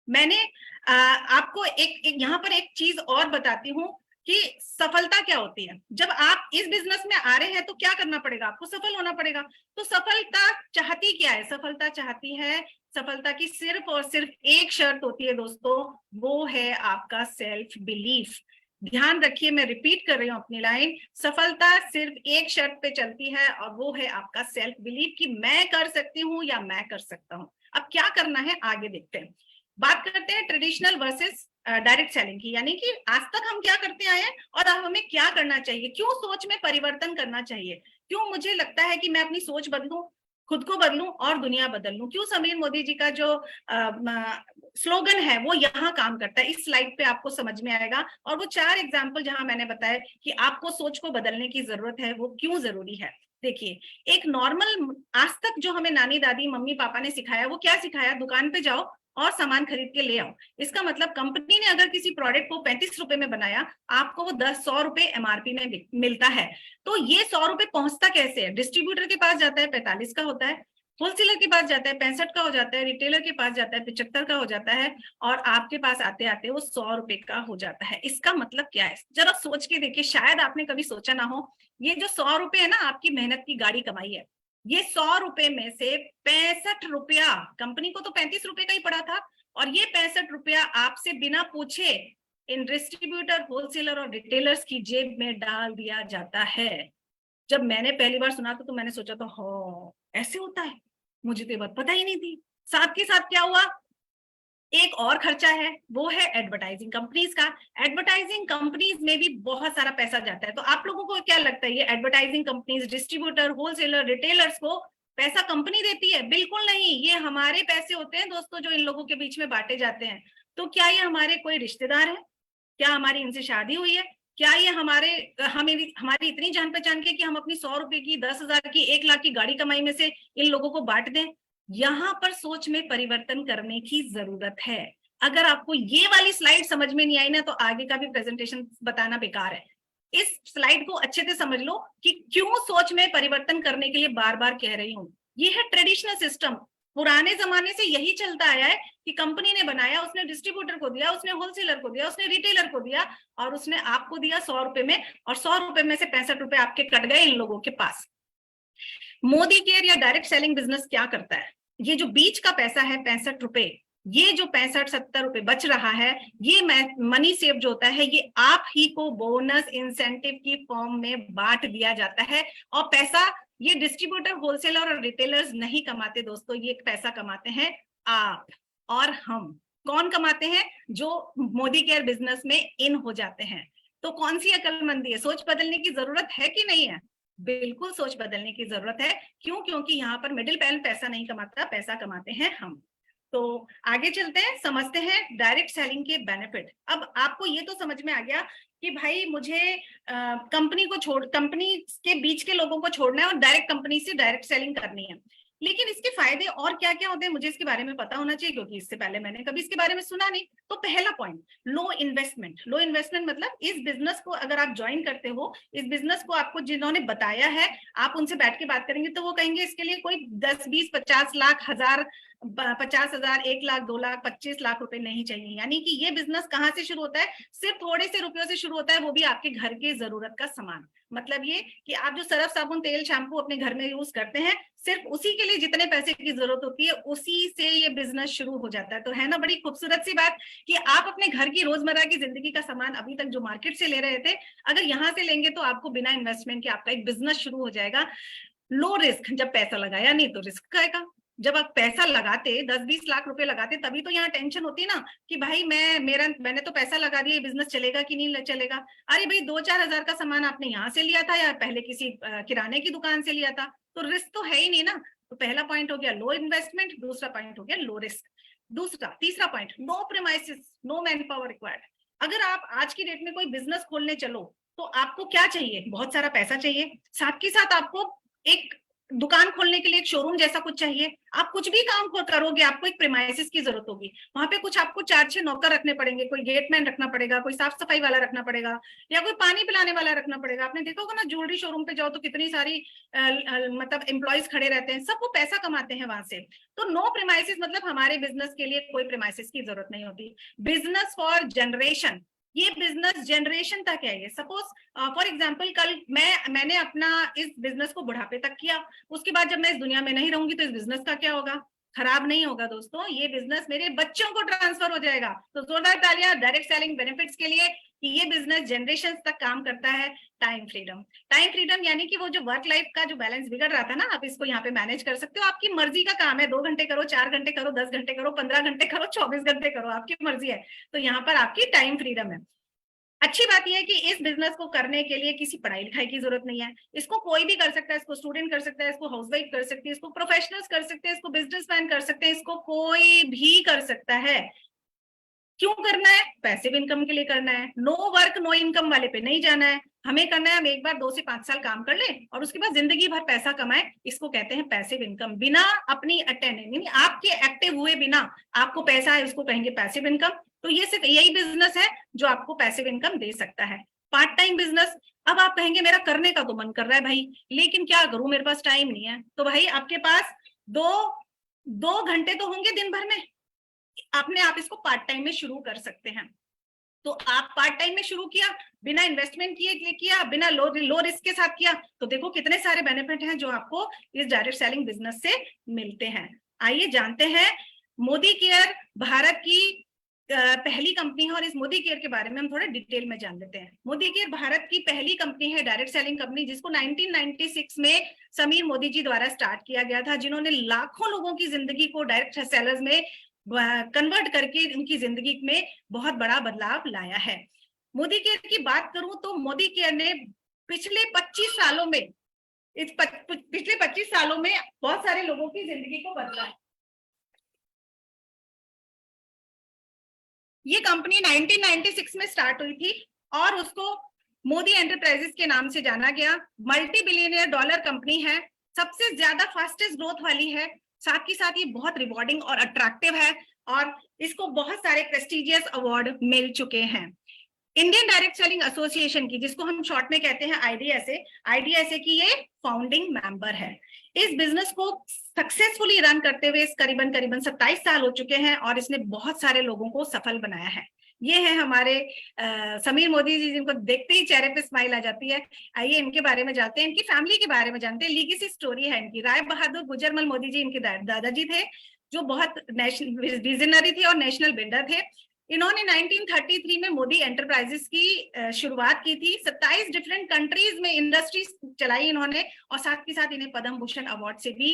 मैंने आपको एक यहाँ पर एक चीज और बताती हूँ कि सफलता क्या होती है। जब आप इस बिजनेस में आ रहे हैं तो क्या करना पड़ेगा? आपको सफल होना पड़ेगा। तो सफलता चाहती क्या है? सफलता चाहती है, सफलता की सिर्फ और सिर्फ एक शर्त होती है दोस्तों, वो है आपका सेल्फ बिलीफ। ध्यान रखिए, मैं रिपीट कर रही हूँ अपनी लाइन, सफलता सिर्फ एक शर्त पे चलती है और वो है आपका सेल्फ बिलीफ कि मैं कर सकती हूँ या मैं कर सकता हूँ। अब क्या करना है आगे देखते हैं। बात करते हैं ट्रेडिशनल वर्सेस डायरेक्ट सेलिंग की, यानी कि आज तक हम क्या करते आए हैं और अब हमें क्या करना चाहिए, क्यों सोच में परिवर्तन करना चाहिए, क्यों मुझे लगता है कि मैं अपनी सोच बदलूं, खुद को बदलूं और दुनिया बदल लूं, क्यों समीर मोदी जी का जो स्लोगन है वो यहाँ काम करता है। इस स्लाइड पे आपको समझ में आएगा। और वो 4 एग्जाम्पल जहां मैंने बताया कि आपको सोच को बदलने की जरूरत है, वो क्यों जरूरी है। देखिए, एक नॉर्मल आज तक जो हमें नानी दादी मम्मी पापा ने सिखाया, वो क्या सिखाया? दुकान पे जाओ और सामान खरीद के ले आओ। इसका मतलब कंपनी ने अगर किसी प्रोडक्ट को 35 रुपए में बनाया, आपको वो 100 रुपए एमआरपी में मिलता है। तो ये 100 रुपए पहुंचता कैसे है? डिस्ट्रीब्यूटर के पास जाता है 45 का होता है, होलसेलर के पास जाता है 65 का हो जाता है, रिटेलर के पास जाता है 75 का हो जाता है और आपके पास आते आते वो 100 रुपए का हो जाता है। इसका मतलब क्या है? जरा सोच के देखिए, शायद आपने कभी सोचा ना हो, ये जो 100 रुपए है ना, आपकी मेहनत की गाड़ी कमाई है। ये 100 रुपए में से 65 रुपया कंपनी को तो 35 रुपए का ही पड़ा था, और ये 65 रुपया आपसे बिना पूछे इन डिस्ट्रीब्यूटर, होलसेलर और रिटेलर्स की जेब में डाल दिया जाता है। जब मैंने पहली बार सुना तो मैंने सोचा था, हो ऐसे होता है, मुझे तो ये बात पता ही नहीं थी। साथ के साथ क्या हुआ, एक और खर्चा है, वो है एडवर्टाइजिंग कंपनीज का। एडवर्टाइजिंग कंपनीज में भी बहुत सारा पैसा जाता है। तो आप लोगों को क्या लगता है, ये advertising companies, distributor, wholesaler, retailers को पैसा कंपनी देती है? बिल्कुल नहीं, ये हमारे पैसे होते हैं दोस्तों, जो इन लोगों के बीच में बांटे जाते हैं। तो क्या ये हमारे कोई रिश्तेदार है? क्या हमारी इनसे शादी हुई है? क्या ये हमारी इतनी जान पहचान के कि हम अपनी 100 रुपए की, 10,000 की, 1 लाख की गाड़ी कमाई में से इन लोगों को बांट दें? यहाँ पर सोच में परिवर्तन करने की जरूरत है। अगर आपको ये वाली स्लाइड समझ में नहीं आई ना, तो आगे का भी प्रेजेंटेशन बताना बेकार है। इस स्लाइड को अच्छे से समझ लो कि क्यों सोच में परिवर्तन करने के लिए बार बार कह रही हूं। ये है ट्रेडिशनल सिस्टम। पुराने जमाने से यही चलता आया है कि कंपनी ने बनाया, उसने डिस्ट्रीब्यूटर को दिया, उसने होलसेलर को दिया, उसने रिटेलर को दिया और उसने आपको दिया 100 रुपए में, और 100 रुपए में से 65 रुपए आपके कट गए इन लोगों के पास। मोदी केयर या डायरेक्ट सेलिंग बिजनेस क्या करता है, ये जो बीच का पैसा है 65 रुपए, ये जो 65-70 रुपए बच रहा है, ये मनी सेव जो होता है, ये आप ही को बोनस इंसेंटिव की फॉर्म में बांट दिया जाता है। और पैसा ये डिस्ट्रीब्यूटर, होलसेलर और रिटेलर्स नहीं कमाते दोस्तों, ये पैसा कमाते हैं आप और हम। कौन कमाते हैं? जो मोदी केयर बिजनेस में इन हो जाते हैं। तो कौन सी अकलमंदी है? सोच बदलने की जरूरत है कि नहीं है? बिल्कुल सोच बदलने की जरूरत है। क्यों? क्योंकि यहाँ पर मिडिल मैन पैसा नहीं कमाता, पैसा कमाते हैं हम। तो आगे चलते हैं, समझते हैं डायरेक्ट सेलिंग के बेनिफिट। अब आपको ये तो समझ में आ गया कि भाई मुझे कंपनी के बीच के लोगों को छोड़ना है और डायरेक्ट कंपनी से डायरेक्ट सेलिंग करनी है। लेकिन इसके फायदे और क्या क्या होते हैं, मुझे इसके बारे में पता होना चाहिए, क्योंकि इससे पहले मैंने कभी इसके बारे में सुना नहीं। तो पहला पॉइंट, लो इन्वेस्टमेंट। लो इन्वेस्टमेंट मतलब इस बिजनेस को अगर आप ज्वाइन करते हो, इस बिजनेस को आपको जिन्होंने बताया है, आप उनसे बैठ के बात करेंगे तो वो कहेंगे इसके लिए कोई 10, 20, 50 लाख, 1000, 50,000, 1 लाख, 2 लाख, 25 लाख रुपए नहीं चाहिए। यानी कि ये बिजनेस कहाँ से शुरू होता है? सिर्फ थोड़े से रुपयों से शुरू होता है, वो भी आपके घर के जरूरत का सामान। मतलब ये कि आप जो सरफ, साबुन, तेल, शैम्पू अपने घर में यूज करते हैं, सिर्फ उसी के लिए जितने पैसे की जरूरत होती है, उसी से ये बिजनेस शुरू हो जाता है। तो है ना बड़ी खूबसूरत सी बात कि आप अपने घर की रोजमर्रा की जिंदगी का सामान अभी तक जो मार्केट से ले रहे थे, अगर यहाँ से लेंगे तो आपको बिना इन्वेस्टमेंट के आपका एक बिजनेस शुरू हो जाएगा। लो रिस्क, जब पैसा लगाया नहीं तो रिस्क आएगा। जब आप पैसा लगाते 10-20 लाख रुपए लगाते, तभी तो यहाँ टेंशन होती ना कि भाई मैंने तो पैसा लगा दिया, बिजनेस चलेगा कि नहीं चलेगा। अरे भाई 2-4 हजार का सामान आपने यहाँ से लिया था या पहले किसी किराने की दुकान से लिया था, तो रिस्क तो है ही नहीं ना। तो पहला पॉइंट हो गया लो इन्वेस्टमेंट, दूसरा पॉइंट हो गया लो रिस्क। तीसरा point, no premises, no manpower required. अगर आप आज की डेट में कोई बिजनेस खोलने चलो तो आपको क्या चाहिए? बहुत सारा पैसा चाहिए, साथ के साथ आपको एक दुकान खोलने के लिए एक शोरूम जैसा कुछ चाहिए। आप कुछ भी काम करोगे, आपको एक प्रीमाइसेस की जरूरत होगी। वहां पे कुछ आपको 4-6 नौकर रखने पड़ेंगे, कोई गेटमैन रखना पड़ेगा, कोई साफ सफाई वाला रखना पड़ेगा, या कोई पानी पिलाने वाला रखना पड़ेगा। आपने देखा होगा ना, ज्वेलरी शोरूम पे जाओ तो कितनी सारी मतलब एम्प्लॉयज खड़े रहते हैं, सब वो पैसा कमाते हैं वहां से। तो नो प्रीमाइसेस मतलब हमारे बिजनेस के लिए कोई प्रीमाइसेस की जरूरत नहीं होती। बिजनेस फॉर जनरेशन, ये बिजनेस जनरेशन तक है। ये सपोज फॉर एग्जांपल कल मैंने अपना इस बिजनेस को बुढ़ापे तक किया, उसके बाद जब मैं इस दुनिया में नहीं रहूंगी तो इस बिजनेस का क्या होगा? खराब नहीं होगा दोस्तों, ये बिजनेस मेरे बच्चों को ट्रांसफर हो जाएगा। तो जोरदार तालियां डायरेक्ट सेलिंग बेनिफिट्स के लिए कि ये बिजनेस जनरेशन तक काम करता है। टाइम फ्रीडम, टाइम फ्रीडम यानी कि वो जो वर्क लाइफ का जो बैलेंस बिगड़ रहा था ना, आप इसको यहाँ पे मैनेज कर सकते हो। आपकी मर्जी का काम है, 2 घंटे करो, 4 घंटे करो, 10 घंटे करो, 15 घंटे करो, 24 घंटे करो, आपकी मर्जी है। तो यहाँ पर आपकी टाइम फ्रीडम है। अच्छी बात यह है कि इस बिजनेस को करने के लिए किसी पढ़ाई लिखाई की जरूरत नहीं है। इसको कोई भी कर सकता है, इसको स्टूडेंट कर सकता है, इसको हाउसवाइफ कर सकती है, इसको प्रोफेशनल्स कर सकते हैं, इसको बिजनेसमैन कर सकते हैं, इसको कोई भी कर सकता है। क्यों करना है? पैसिव इनकम के लिए करना है। नो वर्क नो इनकम वाले पे नहीं जाना है। हमें करना है, हम एक बार 2 से 5 साल काम कर ले और उसके बाद जिंदगी भर पैसा कमाए। इसको कहते हैं पैसिव इनकम। बिना अपनी अटेंडेंस, आपके एक्टिव हुए बिना आपको पैसा है, उसको कहेंगे पैसिव इनकम। तो ये सिर्फ यही बिजनेस है जो आपको पैसिव इनकम दे सकता है। पार्ट टाइम बिजनेस, अब आप कहेंगे मेरा करने का तो मन कर रहा है भाई, लेकिन क्या करूं, मेरे पास टाइम नहीं है। तो भाई आपके पास दो घंटे तो होंगे दिन भर में, आप इसको पार्ट टाइम में शुरू कर सकते हैं। तो आप पार्ट टाइम में शुरू किया, बिना इन्वेस्टमेंट किया, बिना लो रिस्क के साथ किया, तो देखो कितने सारे बेनिफिट हैं जो आपको इस डायरेक्ट सेलिंग बिजनेस से मिलते हैं। आइए जानते हैं, मोदी केयर भारत की पहली कंपनी है और इस मोदी केयर के बारे में हम थोड़ा डिटेल में जान लेते हैं। मोदी केयर भारत की पहली कंपनी है, डायरेक्ट सेलिंग कंपनी, जिसको 1996 में समीर मोदी जी द्वारा स्टार्ट किया गया था, जिन्होंने लाखों लोगों की जिंदगी को डायरेक्ट सेलर्स में कन्वर्ट करके उनकी जिंदगी में बहुत बड़ा बदलाव लाया है। मोदी केयर की बात करूं तो मोदी केयर ने पिछले 25 सालों में बहुत सारे लोगों की जिंदगी को बदला है। ये कंपनी 1996 में स्टार्ट हुई थी और उसको मोदी एंटरप्राइजेस के नाम से जाना गया। मल्टी बिलियनियर डॉलर कंपनी है, सबसे ज्यादा फास्टेस्ट ग्रोथ वाली है, साथ ही साथ ये बहुत रिवॉर्डिंग और अट्रैक्टिव है और इसको बहुत सारे प्रेस्टिजियस अवार्ड मिल चुके हैं। इंडियन डायरेक्ट सेलिंग एसोसिएशन की, जिसको हम शॉर्ट में कहते हैं आईडीएसए की ये फाउंडिंग मेंबर है। इस बिजनेस को सक्सेसफुली रन करते हुए करीबन 27 साल हो चुके हैं और इसने बहुत सारे लोगों को सफल बनाया है। ये है हमारे समीर मोदी जी, जिनको देखते ही चेहरे पे स्माइल आ जाती है। आइए इनके बारे में जानते हैं, इनकी फैमिली के बारे में जानते हैं। लीगेसी स्टोरी है इनकी। राय बहादुर गुजरमल मोदी जी इनके दादाजी थे, जो बहुत नेशनल विजनरी थे और नेशनल बिल्डर थे। इन्होंने 1933 में मोदी एंटरप्राइजेस की शुरुआत की थी। 27 डिफरेंट कंट्रीज में इंडस्ट्रीज चलाई इन्होंने, और साथ के साथ इन्हें पद्म भूषण अवार्ड से भी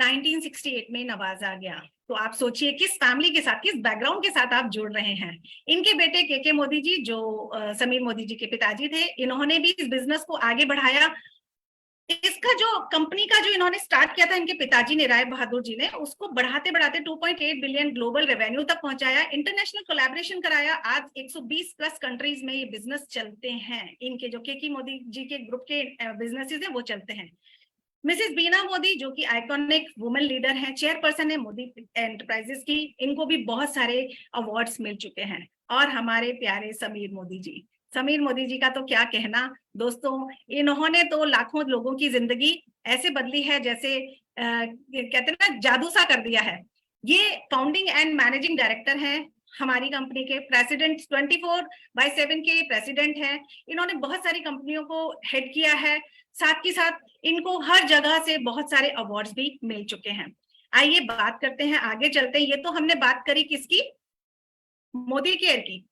1968 में नवाजा गया। तो आप सोचिए किस फैमिली के साथ, किस बैकग्राउंड के साथ आप जुड़ रहे हैं। इनके बेटे के मोदी जी, जो समीर मोदी जी के पिताजी थे, इन्होंने भी इस बिजनेस को आगे बढ़ाया। इसका जो कंपनी का जो इन्होंने स्टार्ट किया था इनके पिताजी ने, राय बहादुर जी ने, उसको बढ़ाते बढ़ाते 2.8 बिलियन ग्लोबल रेवेन्यू तक पहुंचाया, इंटरनेशनल कोलैबोरेशन कराया। आज 120 प्लस कंट्रीज में ये बिजनेस चलते हैं। इनके जो के मोदी जी के ग्रुप के बिजनेसेस हैं वो चलते हैं। मिसेस बीना मोदी, जो कि आइकॉनिक वुमेन लीडर हैं, चेयरपर्सन है मोदी एंटरप्राइजेस की, इनको भी बहुत सारे अवार्ड्स मिल चुके हैं। और हमारे प्यारे समीर मोदी जी, समीर मोदी जी का तो क्या कहना दोस्तों, इन्होंने तो लाखों लोगों की जिंदगी ऐसे बदली है जैसे कहते हैं ना, जादू सा कर दिया है। ये फाउंडिंग एंड मैनेजिंग डायरेक्टर हैं हमारी कंपनी के, प्रेसिडेंट 24/7 के प्रेसिडेंट हैं। इन्होंने बहुत सारी कंपनियों को हेड किया है, साथ ही साथ इनको हर जगह से बहुत सारे अवार्ड्स भी मिल चुके हैं। आइए बात करते हैं, आगे चलते हैं। ये तो हमने बात करी किसकी, मोदी केयर की,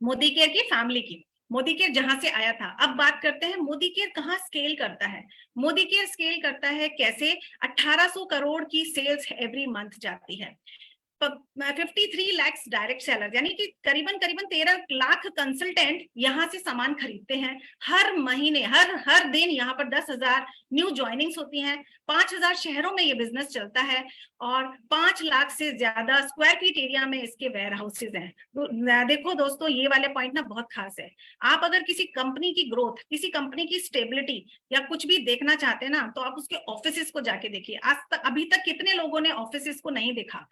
मोदी केयर की फैमिली की, मोदी केयर जहां से आया था। अब बात करते हैं मोदी केयर कहाँ स्केल करता है। मोदी केयर स्केल करता है कैसे, 1800 करोड़ की सेल्स एवरी मंथ जाती है। 53 लाख डायरेक्ट सेलर, यानी कि करीबन 13 लाख कंसल्टेंट यहाँ से सामान खरीदते हैं हर महीने। हर दिन यहाँ पर 10,000 न्यू ज्वाइनिंग्स होती हैं। 5,000 शहरों में ये बिजनेस चलता है और 5 लाख से ज्यादा स्क्वायर फीट एरिया में इसके वेयर हाउसेज हैं। तो देखो दोस्तों, ये वाले पॉइंट ना बहुत खास है। आप अगर किसी कंपनी की ग्रोथ, किसी कंपनी की स्टेबिलिटी या कुछ भी देखना चाहते हैं ना, तो आप उसके ऑफिसेस को जाके देखिए। आज तक अभी तक कितने लोगों ने ऑफिसेस को नहीं देखा।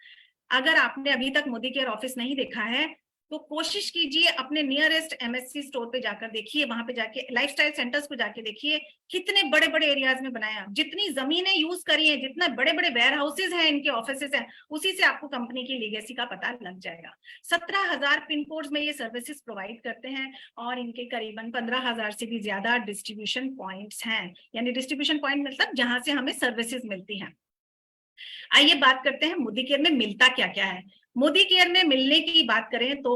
अगर आपने अभी तक मोदी केयर ऑफिस नहीं देखा है तो कोशिश कीजिए, अपने नियरेस्ट एमएससी स्टोर पे जाकर देखिए, वहां पे जाके लाइफस्टाइल सेंटर्स को जाके देखिए, कितने बड़े बड़े एरियाज में बनाया, जितनी जमीनें यूज करी है, जितने बड़े बड़े वेयर हाउसेज हैं, इनके ऑफिसेज हैं, उसी से आपको कंपनी की लीगेसी का पता लग जाएगा। 17,000 पिन कोड्स में ये सर्विसेज प्रोवाइड करते हैं और इनके करीबन 15,000 से भी ज्यादा डिस्ट्रीब्यूशन पॉइंट्स हैं, यानी डिस्ट्रीब्यूशन पॉइंट मतलब जहां से हमें सर्विसेज मिलती हैं। आइए बात करते हैं मोदी केयर में मिलता क्या क्या है। मोदी केयर में मिलने की बात करें तो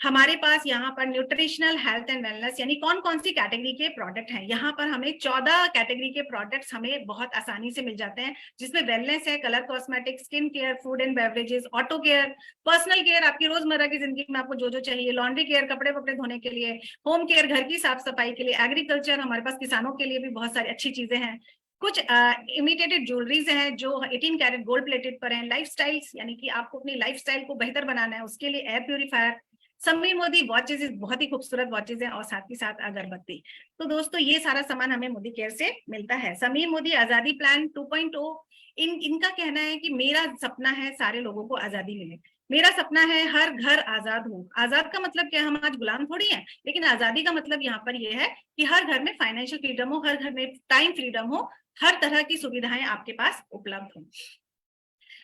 हमारे पास यहाँ पर न्यूट्रिशनल हेल्थ एंड वेलनेस, यानी कौन कौन सी कैटेगरी के प्रोडक्ट हैं। यहाँ पर हमें 14 कैटेगरी के प्रोडक्ट्स हमें बहुत आसानी से मिल जाते हैं, जिसमें वेलनेस है, colour cosmetics, skin care, food and beverages, auto care, personal care, आपकी रोजमर्रा की जिंदगी में आपको जो जो चाहिए, लॉन्ड्री केयर, कपड़े वपड़े धोने के लिए, होम केयर, घर की साफ सफाई के लिए, एग्रीकल्चर, हमारे पास किसानों के लिए भी बहुत सारी अच्छी चीजें हैं। कुछ इमिटेटेड ज्वेलरीज हैं जो 18 कैरेट गोल्ड प्लेटेड पर हैं। लाइफस्टाइल्स, यानी कि आपको अपनी लाइफस्टाइल को बेहतर बनाना है, उसके लिए air purifier. Sameer Modi watches, बहुत ही खूबसूरत वॉचेज हैं, और साथ ही साथ अगरबत्ती। तो दोस्तों ये सारा सामान हमें मोदी केयर से मिलता है। समीर मोदी आजादी प्लान 2.0, इनका कहना है कि मेरा सपना है सारे लोगों को आजादी मिले, मेरा सपना है हर घर आजाद हो। आजाद का मतलब क्या, हम आज गुलाम थोड़ी हैं, लेकिन आजादी का मतलब यहाँ पर यह है कि हर घर में फाइनेंशियल फ्रीडम हो, हर घर में टाइम फ्रीडम हो, हर तरह की सुविधाएं आपके पास उपलब्ध हो।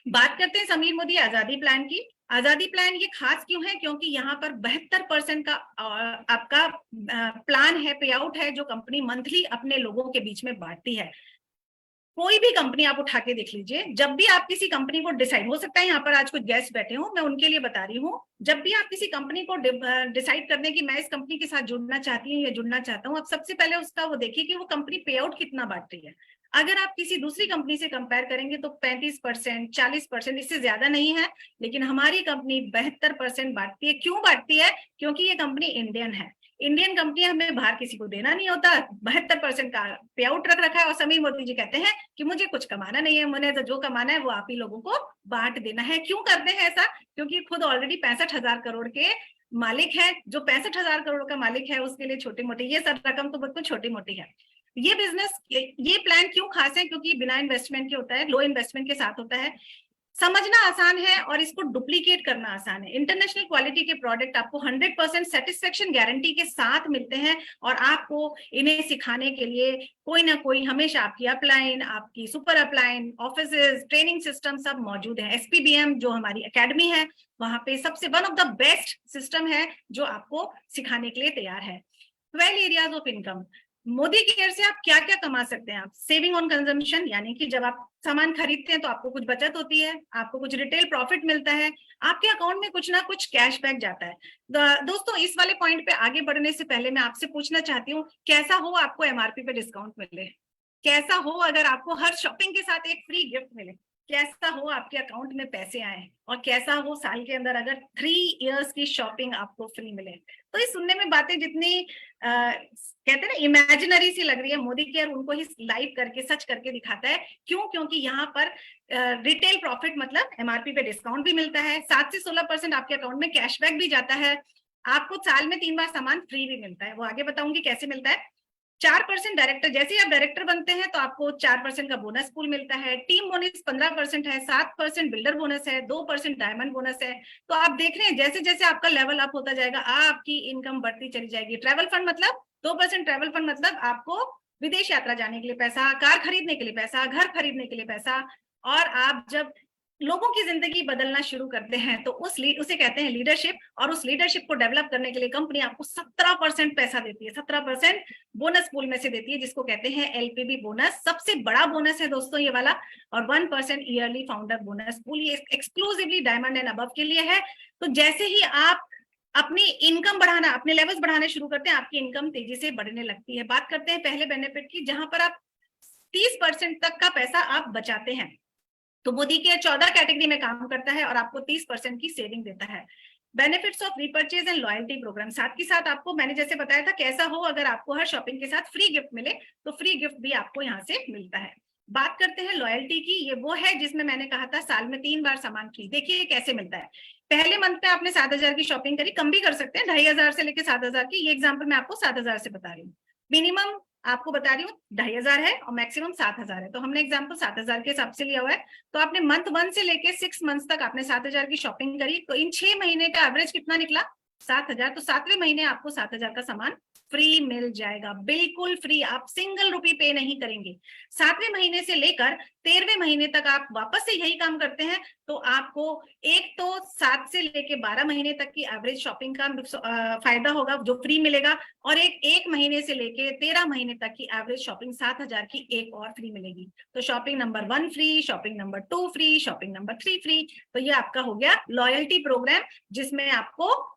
बात करते हैं समीर मोदी आजादी प्लान की। आजादी प्लान ये खास क्यों है, क्योंकि यहाँ पर 72% का आपका प्लान है, पे आउट है, जो कंपनी मंथली अपने लोगों के बीच में बांटती है। कोई भी कंपनी आप उठा के देख लीजिए, जब भी आप किसी कंपनी को डिसाइड, हो सकता है यहाँ पर आज कुछ गेस्ट बैठे हो, मैं उनके लिए बता रही हूँ, जब भी आप किसी कंपनी को डिसाइड करने की मैं इस कंपनी के साथ जुड़ना चाहती हूँ या जुड़ना चाहता हूँ, आप सबसे पहले उसका वो देखिए कि वो कंपनी पे आउट कितना बांट रही है। अगर आप किसी दूसरी कंपनी से कंपेयर करेंगे तो 35%, 40%, इससे ज्यादा नहीं है, लेकिन हमारी कंपनी 72% बांटती है। क्यों बांटती है, क्योंकि ये कंपनी इंडियन है। इंडियन कंपनी, हमें बाहर किसी को देना नहीं होता, 72% का पे आउट रख रखा है। और समीर मोदी जी कहते हैं कि मुझे कुछ कमाना नहीं है, मुझे तो जो कमाना है वो आप ही लोगों को बांट देना है। क्यों करते हैं ऐसा, क्योंकि खुद ऑलरेडी 65,000 करोड़ के मालिक है। जो 65,000 करोड़ का मालिक है उसके लिए छोटी मोटी ये सब रकम तो बिल्कुल छोटी मोटी है। ये बिजनेस, ये प्लान क्यों खास है, क्योंकि बिना इन्वेस्टमेंट के होता है, लो इन्वेस्टमेंट के साथ होता है। समझना आसान है और इसको डुप्लीकेट करना आसान है। इंटरनेशनल क्वालिटी के प्रोडक्ट आपको 100% सेटिस्फेक्शन गारंटी के साथ मिलते हैं और आपको इन्हें सिखाने के लिए कोई ना कोई हमेशा आपकी अपलाइन, आपकी super upline, offices, training system सब मौजूद है। SPBM जो हमारी एकेडमी है वहां पे सबसे one of the best system है जो आपको सिखाने के लिए तैयार है। 12 areas of income. Modi care से आप क्या क्या कमा सकते हैं? आप सेविंग ऑन कंजम्पशन, यानी कि जब आप सामान खरीदते हैं तो आपको कुछ बचत होती है, आपको कुछ रिटेल प्रॉफिट मिलता है, आपके अकाउंट में कुछ ना कुछ कैशबैक जाता है। दोस्तों इस वाले पॉइंट पे आगे बढ़ने से पहले मैं आपसे पूछना चाहती हूँ, कैसा हो आपको MRP पे डिस्काउंट मिले? कैसा हो अगर आपको हर शॉपिंग के साथ एक फ्री गिफ्ट मिले? कैसा हो आपके अकाउंट में पैसे आए? और कैसा हो साल के अंदर अगर 3 इयर्स की शॉपिंग आपको फ्री मिले? तो ये सुनने में बातें जितनी कहते हैं ना इमेजिनरी सी लग रही है, मोदी केयर उनको ही लाइव करके सच करके दिखाता है। क्यों? क्योंकि यहाँ पर रिटेल प्रॉफिट मतलब MRP पे डिस्काउंट भी मिलता है, 7 से 16% आपके अकाउंट में कैशबैक भी जाता है, आपको साल में 3 बार सामान फ्री भी मिलता है। वो आगे बताऊंगी कैसे मिलता है। 4% डायरेक्टर, जैसे ही आप डायरेक्टर बनते हैं तो आपको 4% का बोनस पूल मिलता है। टीम बोनस 15% है, 7% बिल्डर बोनस है, 2% डायमंड बोनस है। तो आप देख रहे हैं जैसे जैसे आपका लेवल अप होता जाएगा आपकी इनकम बढ़ती चली जाएगी। ट्रैवल फंड मतलब 2% ट्रैवल फंड मतलब आपको विदेश यात्रा जाने के लिए पैसा, कार खरीदने के लिए पैसा, घर खरीदने के लिए पैसा। और आप जब लोगों की जिंदगी बदलना शुरू करते हैं तो उसे कहते हैं लीडरशिप, और उस लीडरशिप को डेवलप करने के लिए कंपनी आपको 17% पैसा देती है, 17% बोनस पूल में से देती है, जिसको कहते हैं LPB बोनस। सबसे बड़ा बोनस है दोस्तों ये वाला। और 1% ईयरली फाउंडर बोनस पूल, ये एक्सक्लूसिवली डायमंड एंड अबव के लिए है। तो जैसे ही आप अपनी इनकम बढ़ाना, अपने लेवल्स बढ़ाने शुरू करते हैं, आपकी इनकम तेजी से बढ़ने लगती है। बात करते हैं पहले बेनिफिट की, जहां पर आप 30% तक का पैसा आप बचाते हैं। तो मोदी केयर 14 कैटेगरी में काम करता है और आपको 30% की सेविंग देता है। Benefits of repurchase and loyalty programme, साथ ही साथ आपको मैंने जैसे बताया था कैसा हो अगर आपको हर शॉपिंग के साथ फ्री गिफ्ट मिले, तो फ्री गिफ्ट भी आपको यहाँ से मिलता है। बात करते हैं लॉयल्टी की, ये वो है जिसमें मैंने कहा था साल में 3 बार सामान फ्री। देखिए कैसे मिलता है। पहले मंथ में आपने 7,000 की शॉपिंग करी, कम भी कर सकते हैं, 2,500 से लेकर 7,000 की। ये एग्जाम्पल मैं आपको 7,000 से बता रही हूँ। मिनिमम आपको बता रही हूँ 2,500 है और मैक्सिमम 7,000 है, तो हमने एग्जाम्पल 7,000 के हिसाब से लिया हुआ है। तो आपने मंथ 1 से लेके 6 मंथ तक आपने 7,000 की शॉपिंग करी, तो इन 6 महीने का एवरेज कितना निकला? 7,000। तो 7वें महीने आपको 7,000 का सामान फ्री मिल जाएगा, बिल्कुल फ्री, आप सिंगल रुपी पे नहीं करेंगे। 7वें महीने से लेकर 13वें महीने तक आप वापस से यही काम करते हैं तो आपको एक तो 7 से लेके 12 महीने तक की एवरेज शॉपिंग का फायदा होगा जो फ्री मिलेगा, और एक महीने से लेके 13 महीने तक की एवरेज शॉपिंग 7,000 की एक और फ्री मिलेगी। तो shopping number 1 free, shopping number 2 free, shopping number 3 free. तो ये आपका हो गया लॉयल्टी प्रोग्राम जिसमें आपको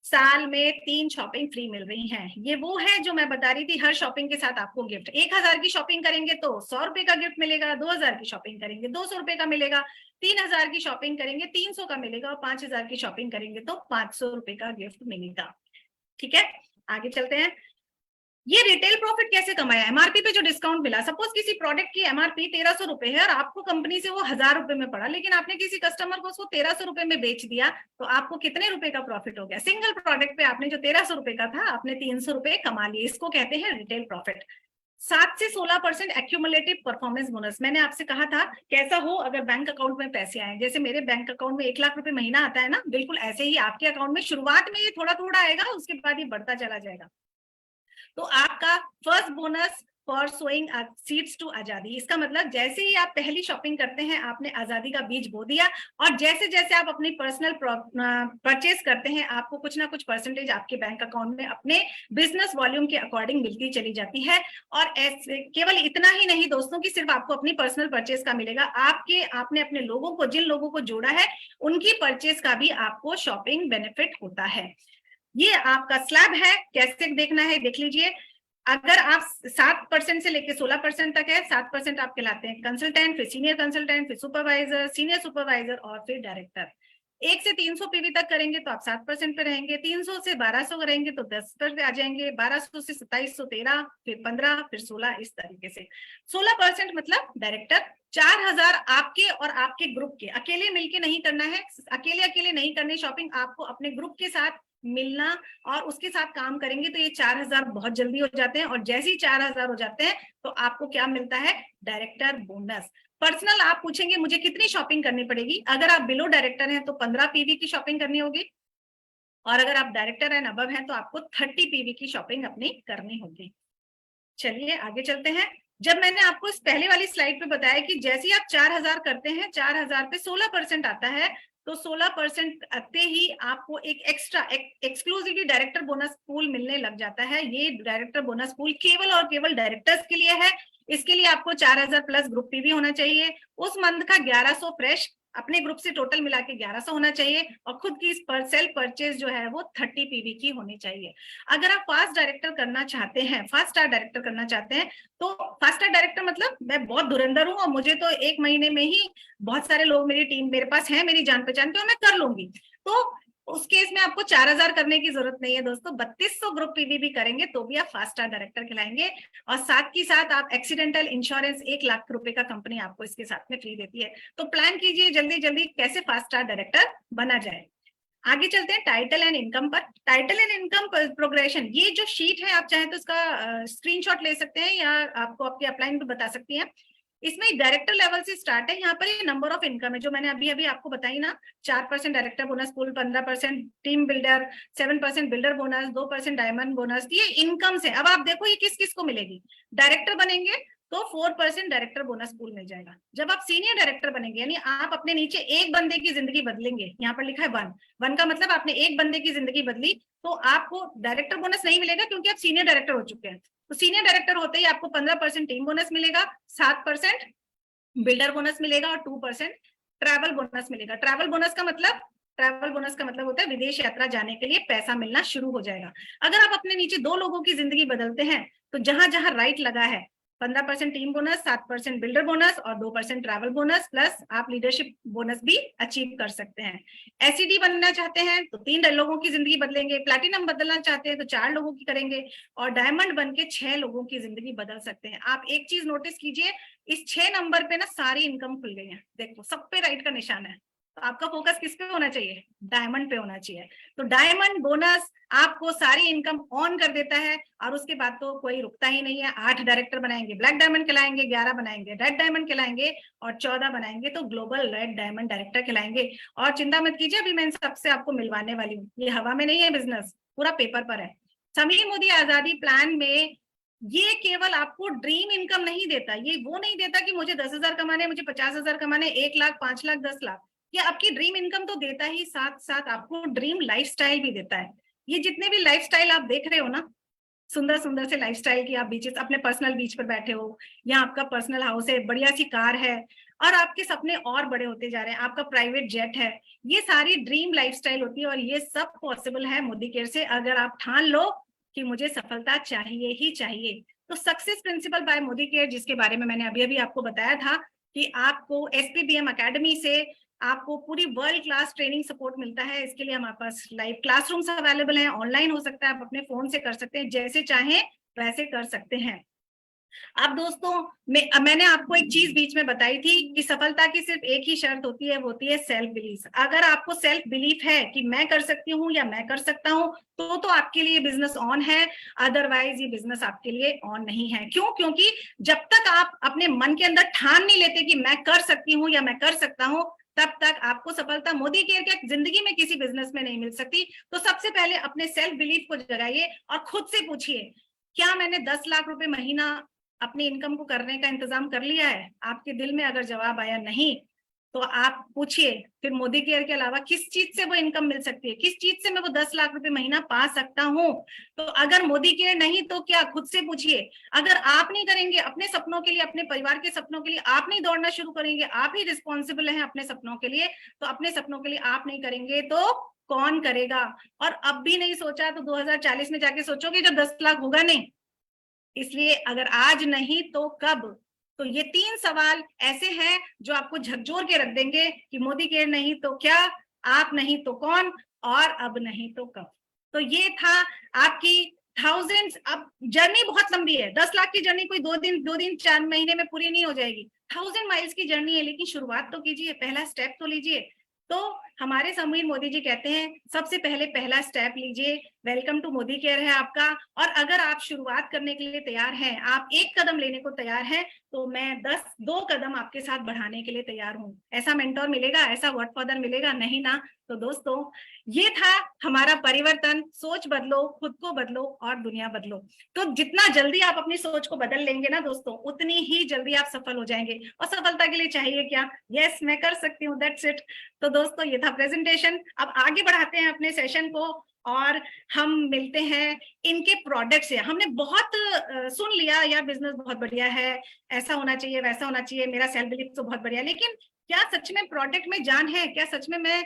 साल में 3 शॉपिंग फ्री मिल रही हैं। ये वो है जो मैं बता रही थी, हर शॉपिंग के साथ आपको गिफ्ट। 1,000 की शॉपिंग करेंगे तो 100 रुपए का गिफ्ट मिलेगा, 2,000 की शॉपिंग करेंगे 200 रुपए का मिलेगा, 3,000 की शॉपिंग करेंगे 300 का मिलेगा, और 5,000 की शॉपिंग करेंगे तो 500 रुपए का गिफ्ट मिलेगा। ठीक है, आगे चलते हैं। ये रिटेल प्रॉफिट कैसे कमाया? MRP पे जो डिस्काउंट मिला, सपोज किसी प्रोडक्ट की MRP 1,300 रुपए है और आपको कंपनी से वो 1,000 रुपए में पड़ा, लेकिन आपने किसी कस्टमर को उसको 1,300 रुपए में बेच दिया, तो आपको कितने रुपए का प्रॉफिट हो गया? सिंगल प्रोडक्ट पे आपने जो 1,300 रुपए का था आपने 300 रुपए कमा लिए, इसको कहते हैं रिटेल प्रॉफिट। 7 से 16% एक्यूमुलेटिव परफॉर्मेंस बोनस। मैंने आपसे कहा था कैसा हो अगर बैंक अकाउंट में पैसे आए, जैसे मेरे बैंक अकाउंट में 1 लाख रुपए महीना आता है ना, बिल्कुल ऐसे ही आपके अकाउंट में शुरुआत में ये थोड़ा थोड़ा आएगा, उसके बाद ये बढ़ता चला जाएगा। तो आपका first bonus for sowing seeds to आजादी, इसका मतलब जैसे ही आप पहली शॉपिंग करते हैं आपने आजादी का बीज बो दिया, और जैसे जैसे आप अपनी पर्सनल परचेज करते हैं आपको कुछ ना कुछ परसेंटेज आपके बैंक अकाउंट में अपने बिजनेस वॉल्यूम के अकॉर्डिंग मिलती चली जाती है। और ऐसे केवल इतना ही नहीं दोस्तों कि सिर्फ आपको अपनी पर्सनल परचेज का मिलेगा, आपने अपने लोगों को, जिन लोगों को जोड़ा है उनकी परचेज का भी आपको शॉपिंग बेनिफिट होता है। ये आपका स्लैब है, कैसे देखना है देख लीजिए। अगर आप 7% से लेकर 16% तक है, 7% आप कहलाते हैं कंसल्टेंट, फिर सीनियर कंसल्टेंट, फिर सुपरवाइजर, सीनियर सुपरवाइजर और फिर डायरेक्टर। 1 से 300 पीवी तक करेंगे तो आप 7% पे रहेंगे, 300 से 1200 करेंगे तो 10 पर आ जाएंगे, 1200 से 2700 13, फिर 15, फिर 16, इस तरीके से। 16% मतलब डायरेक्टर। 4,000 आपके और आपके ग्रुप के, अकेले मिलके नहीं करना है, अकेले नहीं करनी शॉपिंग, आपको अपने ग्रुप के साथ मिलना और उसके साथ काम करेंगे तो ये 4000 बहुत जल्दी हो जाते हैं। और जैसे ही 4000 हो जाते हैं तो आपको क्या मिलता है, डायरेक्टर बोनस। पर्सनल आप पूछेंगे मुझे कितनी शॉपिंग करनी पड़ेगी, अगर आप बिलो डायरेक्टर हैं तो 15 पीवी की शॉपिंग करनी होगी, और अगर आप डायरेक्टर एंड अबव हैं तो आपको 30 पीवी की शॉपिंग अपनी करनी होगी। चलिए आगे चलते हैं। जब मैंने आपको इस पहले वाली स्लाइड पे बताया कि जैसे ही आप 4000 करते हैं, 4000 पे 16% आता है, तो 16% आते ही आपको एक extra exclusively director bonus pool मिलने लग जाता है। ये डायरेक्टर बोनस पूल केवल और केवल डायरेक्टर्स के लिए है। इसके लिए आपको 4000 प्लस ग्रुप पीवी होना चाहिए, उस मंथ का 1100 फ्रेश अपने ग्रुप से टोटल मिला के 1100 होना चाहिए, और खुद की सेल्फ परचेज जो है वो 30 पीवी की होनी चाहिए। अगर आप फास्ट डायरेक्टर करना चाहते हैं, फास्ट स्टार डायरेक्टर करना चाहते हैं, तो फास्ट स्टार डायरेक्टर मतलब मैं बहुत धुरंधर हूं और मुझे तो 1 महीने में ही बहुत सारे लोग मेरी टीम मेरे पास है, मेरी जान पहचान के, और मैं कर लूंगी, तो उस केस में आपको 4000 करने की जरूरत नहीं है दोस्तों। 3200 ग्रुप पीवी भी करेंगे तो भी आप फास्ट स्टार डायरेक्टर कहलाएंगे। और साथ ही साथ आप एक्सीडेंटल इंश्योरेंस 1 लाख रुपए का कंपनी आपको इसके साथ में फ्री देती है। तो प्लान कीजिए जल्दी जल्दी कैसे फास्ट स्टार डायरेक्टर बना जाए। आगे चलते हैं टाइटल एंड इनकम पर। टाइटल एंड इनकम प्रोग्रेशन, ये जो शीट है आप चाहे तो इसका स्क्रीनशॉट ले सकते हैं या आपको आपके अपलाइन पे बता सकती हैं। इसमें डायरेक्टर लेवल से स्टार्ट है। यहाँ पर ये नंबर ऑफ इनकम है जो मैंने अभी अभी आपको बताई ना, 4% director bonus pool, 15% team builder, 7% builder bonus, 2% diamond bonus, ये इनकम से। अब आप देखो ये किस किस को मिलेगी। डायरेक्टर बनेंगे तो 4% डायरेक्टर बोनस पूल मिल जाएगा। जब आप सीनियर डायरेक्टर बनेंगे यानी आप अपने नीचे एक बंदे की जिंदगी बदलेंगे, यहाँ पर लिखा है 1 का मतलब आपने एक बंदे की जिंदगी बदली, तो आपको डायरेक्टर बोनस नहीं मिलेगा क्योंकि आप सीनियर डायरेक्टर हो चुके हैं। तो सीनियर डायरेक्टर होते ही आपको 15% टीम बोनस मिलेगा, 7% बिल्डर बोनस मिलेगा और 2% ट्रैवल बोनस मिलेगा। ट्रैवल बोनस का मतलब होता है विदेश यात्रा जाने के लिए पैसा मिलना शुरू हो जाएगा। अगर आप अपने नीचे 2 लोगों की जिंदगी बदलते हैं तो जहां जहां राइट लगा है 15% टीम बोनस, 7% बिल्डर बोनस और 2% ट्रैवल बोनस, प्लस आप लीडरशिप बोनस भी अचीव कर सकते हैं। एसईडी बनना चाहते हैं तो 3 लोगों की जिंदगी बदलेंगे, प्लैटिनम बदलना चाहते हैं तो 4 लोगों की करेंगे, और डायमंड बन के 6 लोगों की जिंदगी बदल सकते हैं। आप एक चीज नोटिस कीजिए, इस 6 नंबर पे ना सारी इनकम खुल गई है, देखो सब पे राइट का निशान है। तो आपका फोकस किस पे होना चाहिए, डायमंड पे होना चाहिए। तो डायमंड बोनस आपको सारी इनकम ऑन कर देता है, और उसके बाद तो कोई रुकता ही नहीं है। 8 डायरेक्टर बनाएंगे, ब्लैक डायमंड कहलाएंगे, 11 बनाएंगे रेड डायमंड कहलाएंगे, और 14 बनाएंगे तो ग्लोबल रेड डायमंड डायरेक्टर कहलाएंगे। और चिंता मत कीजिए, अभी मैं सबसे आपको मिलवाने वाली हूँ, ये हवा में नहीं है बिजनेस, पूरा पेपर पर है। समीर मोदी आजादी प्लान में ये केवल आपको ड्रीम इनकम नहीं देता, ये वो नहीं देता कि मुझे 10,000 कमाने, मुझे 50,000 कमाने, 1 लाख, 5 लाख, 10 लाख। ये आपकी ड्रीम इनकम तो देता ही, साथ साथ आपको ड्रीम लाइफस्टाइल भी देता है। ये जितने भी लाइफस्टाइल आप देख रहे हो ना, सुंदर सुंदर से लाइफस्टाइल की, आप बीचेस, अपने पर्सनल बीच पर बैठे हो, या आपका पर्सनल हाउस है, बढ़िया सी कार है, और आपके सपने और बड़े होते जा रहे हैं, आपका प्राइवेट जेट है, ये सारी ड्रीम लाइफस्टाइल होती है। और ये सब पॉसिबल है मोदी केयर से, अगर आप ठान लो कि मुझे सफलता चाहिए ही चाहिए। तो success principal bye Modi care, जिसके बारे में मैंने अभी अभी आपको बताया था कि आपको एसपीबीएम एकेडमी से आपको पूरी वर्ल्ड क्लास ट्रेनिंग सपोर्ट मिलता है। इसके लिए हमारे पास लाइव क्लासरूम्स अवेलेबल हैं, ऑनलाइन हो सकता है, आप अपने फोन से कर सकते हैं, जैसे चाहें वैसे कर सकते हैं। अब दोस्तों मैंने आपको एक चीज बीच में बताई थी कि सफलता की सिर्फ एक ही शर्त होती है, वो होती है सेल्फ बिलीफ। अगर आपको सेल्फ बिलीफ है कि मैं कर सकती हूँ या मैं कर सकता हूँ, तो आपके लिए बिजनेस ऑन है, अदरवाइज ये बिजनेस आपके लिए ऑन नहीं है। क्यों? क्योंकि जब तक आप अपने मन के अंदर ठान नहीं लेते कि मैं कर सकती हूँ या मैं कर सकता हूँ, तब तक आपको सफलता मोदी केयर के जिंदगी में किसी बिजनेस में नहीं मिल सकती। तो सबसे पहले अपने सेल्फ बिलीफ को जगाइए और खुद से पूछिए, क्या मैंने 10 लाख रुपए महीना अपनी इनकम को करने का इंतजाम कर लिया है? आपके दिल में अगर जवाब आया नहीं, तो आप पूछिए फिर मोदी केयर के अलावा किस चीज से वो इनकम मिल सकती है, किस चीज से मैं वो 10 लाख रुपए महीना पा सकता हूँ। तो अगर मोदी केयर नहीं तो क्या, खुद से पूछिए। अगर आप नहीं करेंगे अपने सपनों के लिए, अपने परिवार के सपनों के लिए, आप नहीं दौड़ना शुरू करेंगे, आप ही रिस्पॉन्सिबल हैं अपने सपनों के लिए, तो अपने सपनों के लिए आप नहीं करेंगे तो कौन करेगा? और अब भी नहीं सोचा तो 2040 में जाके सोचोगे जब 10 लाख होगा नहीं। इसलिए अगर आज नहीं तो कब? तो ये 3 सवाल ऐसे हैं जो आपको झकझोर के रख देंगे कि मोदी केयर नहीं तो क्या, आप नहीं तो कौन, और अब नहीं तो कब। तो ये था आपकी थाउजेंड्स। अब जर्नी बहुत लंबी है, 10 लाख की जर्नी कोई 2 दिन 4 महीने में पूरी नहीं हो जाएगी। 1000 माइल्स की जर्नी है, लेकिन शुरुआत तो कीजिए, पहला स्टेप तो लीजिए। तो हमारे समीर मोदी जी कहते हैं सबसे पहले पहला स्टेप लीजिए, वेलकम टू मोदी केयर है आपका। और अगर आप शुरुआत करने के लिए तैयार हैं, आप 1 कदम लेने को तैयार हैं, तो मैं 2 कदम आपके साथ बढ़ाने के लिए तैयार हूँ। ऐसा मेंटोर मिलेगा, ऐसा व्हाट फादर मिलेगा नहीं ना। तो दोस्तों, ये था हमारा परिवर्तन। सोच बदलो, खुद को बदलो और दुनिया बदलो। तो जितना जल्दी आप अपनी सोच को बदल लेंगे ना दोस्तों, उतनी ही जल्दी आप सफल हो जाएंगे। और सफलता के लिए चाहिए क्या? यस, मैं कर सकती हूँ, दैट्स इट। तो दोस्तों, ये था प्रेजेंटेशन। अब आगे बढ़ाते हैं अपने सेशन को और हम मिलते हैं इनके प्रोडक्ट से। हमने बहुत सुन लिया यार, बिजनेस बहुत बढ़िया है, ऐसा होना चाहिए, वैसा होना चाहिए, मेरा सेल्फ बिलीफ तो बहुत बढ़िया, लेकिन क्या सच में प्रोडक्ट में जान है? क्या सच में मैं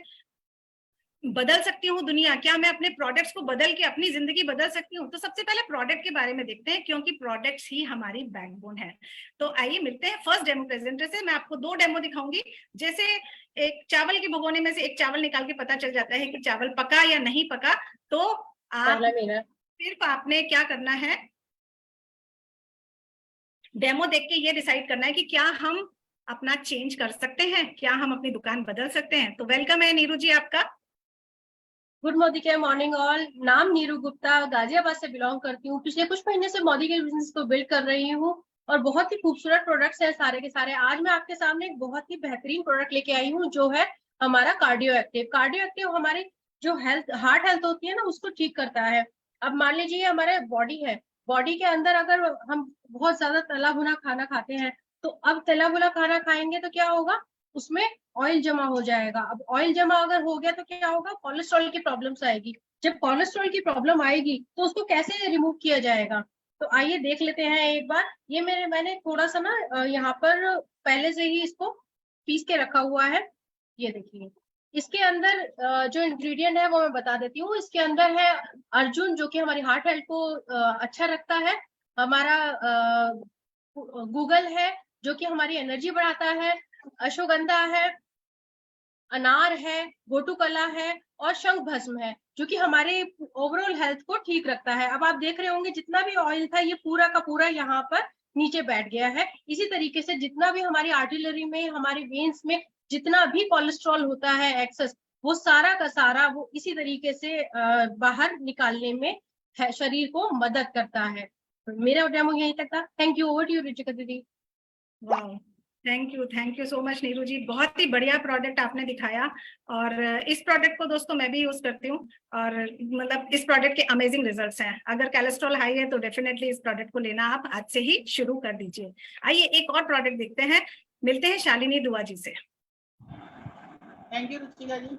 बदल सकती हूँ दुनिया? क्या मैं अपने प्रोडक्ट्स को बदल के अपनी जिंदगी बदल सकती हूँ? तो सबसे पहले प्रोडक्ट के बारे में देखते हैं, क्योंकि प्रोडक्ट्स ही हमारी बैकबोन है। तो आइए मिलते हैं फर्स्ट डेमो प्रेजेंटर से। मैं आपको 2 डेमो दिखाऊंगी। जैसे एक चावल के भगोने में से एक चावल निकाल के पता चल जाता है कि चावल पका या नहीं पका, तो आप सिर्फ आपने क्या करना है, डेमो देख के ये डिसाइड करना है कि क्या हम अपना चेंज कर सकते हैं, क्या हम अपनी दुकान बदल सकते हैं। तो वेलकम है नीरू जी आपका। गुड मोदी के मॉर्निंग ऑल। नाम नीरू गुप्ता, गाजियाबाद से बिलोंग करती हूँ। पिछले कुछ महीने से मोदी के बिजनेस को बिल्ड कर रही हूँ और बहुत ही खूबसूरत प्रोडक्ट्स हैं सारे के सारे। आज मैं आपके सामने एक बहुत ही बेहतरीन प्रोडक्ट लेके आई हूँ, जो है हमारा कार्डियो एक्टिव। कार्डियो एक्टिव हमारी जो हार्ट हेल्थ होती है ना, उसको ठीक करता है। अब मान लीजिए हमारे बॉडी है, बॉडी के अंदर अगर हम बहुत ज्यादा तला भुना खाना खाते हैं, तो अब तला भुना खाना खाएंगे तो क्या होगा, उसमें ऑयल जमा हो जाएगा। अब ऑयल जमा अगर हो गया तो क्या होगा, कोलेस्ट्रॉल की प्रॉब्लम्स आएगी। जब कोलेस्ट्रॉल की प्रॉब्लम आएगी तो उसको कैसे रिमूव किया जाएगा, तो आइए देख लेते हैं एक बार। ये मैंने थोड़ा सा ना यहाँ पर पहले से ही इसको पीस के रखा हुआ है। ये देखिए, इसके अंदर जो इंग्रेडिएंट है वो मैं बता देती हूँ। इसके अंदर है अर्जुन, जो कि हमारी हार्ट हेल्थ को अच्छा रखता है। हमारा गूगल है, जो कि हमारी एनर्जी बढ़ाता है। अश्वगंधा है, अनार है, गोटुकला है और शंख भस्म है, जो कि हमारे ओवरऑल हेल्थ को ठीक रखता है। अब आप देख रहे होंगे जितना भी ऑयल था ये पूरा का पूरा यहाँ पर नीचे बैठ गया है। इसी तरीके से जितना भी हमारी आर्टिलरी में, हमारे वेन्स में जितना भी कोलेस्ट्रॉल होता है एक्सेस, वो सारा का सारा वो इसी तरीके से बाहर निकालने में शरीर को मदद करता है। मेरा डेमो यहीं तक था। Thank you. Over to you Ruchika दीदी। वाह, thank you so much Neeru ji. बहुत ही बढ़िया प्रोडक्ट आपने दिखाया और इस प्रोडक्ट को दोस्तों मैं भी यूज करती हूँ और मतलब इस प्रोडक्ट के अमेजिंग रिजल्ट्स हैं। अगर कोलेस्ट्रॉल हाई है तो डेफिनेटली इस प्रोडक्ट को लेना आप आज से ही शुरू कर दीजिए। आइए एक और प्रोडक्ट देखते हैं, मिलते हैं शालिनी दुआ जी से। Thank you Ruchika ji.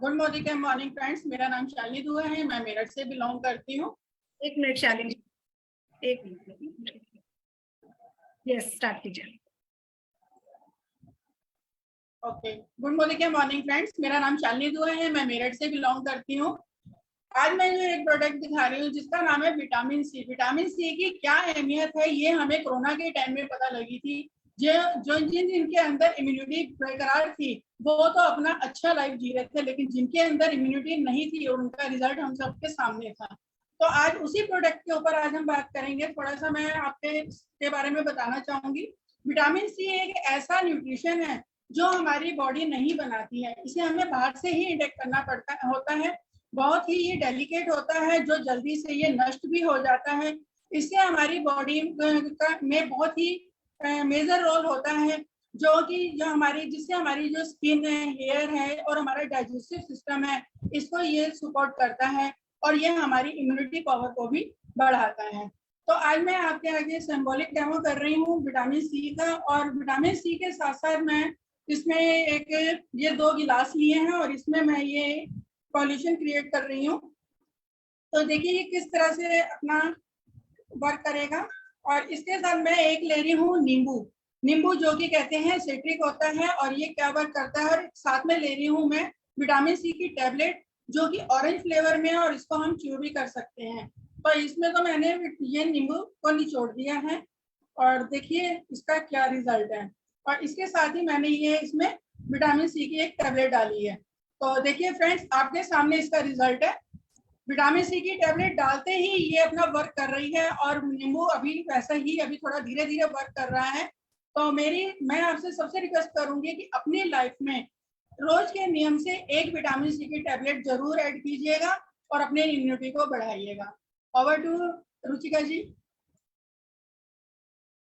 Good morning के मॉर्निंग फ्रेंड्स, मेरा नाम शालिनी दुआ है, मैं मेरठ से बिलोंग करती हूँ। 1 minute Shalini, 1 minute. Yes, start कीजिए। ओके, गुड मॉर्निंग के मॉर्निंग फ्रेंड्स, मेरा नाम शालिनी दुआ है, मैं मेरठ से बिलोंग करती हूँ। आज मैं जो एक प्रोडक्ट दिखा रही हूँ जिसका नाम है विटामिन सी। विटामिन सी की क्या अहमियत है ये हमें कोरोना के टाइम में पता लगी थी। जिनके अंदर इम्यूनिटी बरकरार थी वो तो अपना अच्छा लाइफ जी रहे थे, लेकिन जिनके अंदर इम्यूनिटी नहीं थी उनका रिजल्ट हम सबके सामने था। तो आज उसी प्रोडक्ट के ऊपर आज हम बात करेंगे। थोड़ा सा मैं आपके बारे में बताना चाहूंगी। विटामिन सी एक ऐसा न्यूट्रिशन है जो हमारी बॉडी नहीं बनाती है, इसे हमें बाहर से ही इंटेक करना होता है। बहुत ही ये डेलिकेट होता है, जो जल्दी से ये नष्ट भी हो जाता है। इससे हमारी बॉडी में बहुत ही मेजर रोल होता है, जिससे हमारी जो स्किन है, हेयर है और हमारा डाइजेस्टिव सिस्टम है, इसको ये सपोर्ट करता है और ये हमारी इम्यूनिटी पावर को भी बढ़ाता है। तो आज मैं आपके आगे सिंबॉलिक डेमो कर रही हूँ विटामिन सी का। और विटामिन सी के साथ साथ मैं इसमें ये 2 गिलास लिए हैं और इसमें मैं ये पॉल्यूशन क्रिएट कर रही हूँ। तो देखिए ये किस तरह से अपना वर्क करेगा। और इसके साथ मैं एक ले रही हूँ नींबू, जो कि कहते हैं सिट्रिक होता है और ये क्या वर्क करता है। और साथ में ले रही हूँ मैं विटामिन सी की टैबलेट, जो कि ऑरेंज फ्लेवर में है और इसको हम च्यू भी कर सकते हैं। तो इसमें तो मैंने ये नींबू को निचोड़ दिया है और देखिए इसका क्या रिजल्ट है। और इसके साथ ही मैंने ये इसमें विटामिन सी की एक टैबलेट डाली है। तो देखिए फ्रेंड्स, आपके सामने इसका रिजल्ट है। विटामिन सी की टैबलेट डालते ही ये अपना वर्क कर रही है और नींबू अभी वैसा ही अभी थोड़ा धीरे धीरे वर्क कर रहा है। तो मैं आपसे सबसे रिक्वेस्ट करूंगी कि अपनी लाइफ में रोज के नियम से एक विटामिन सी की टैबलेट जरूर ऐड कीजिएगा और अपने इम्यूनिटी को बढ़ाइएगा। Over to Ruchika ji.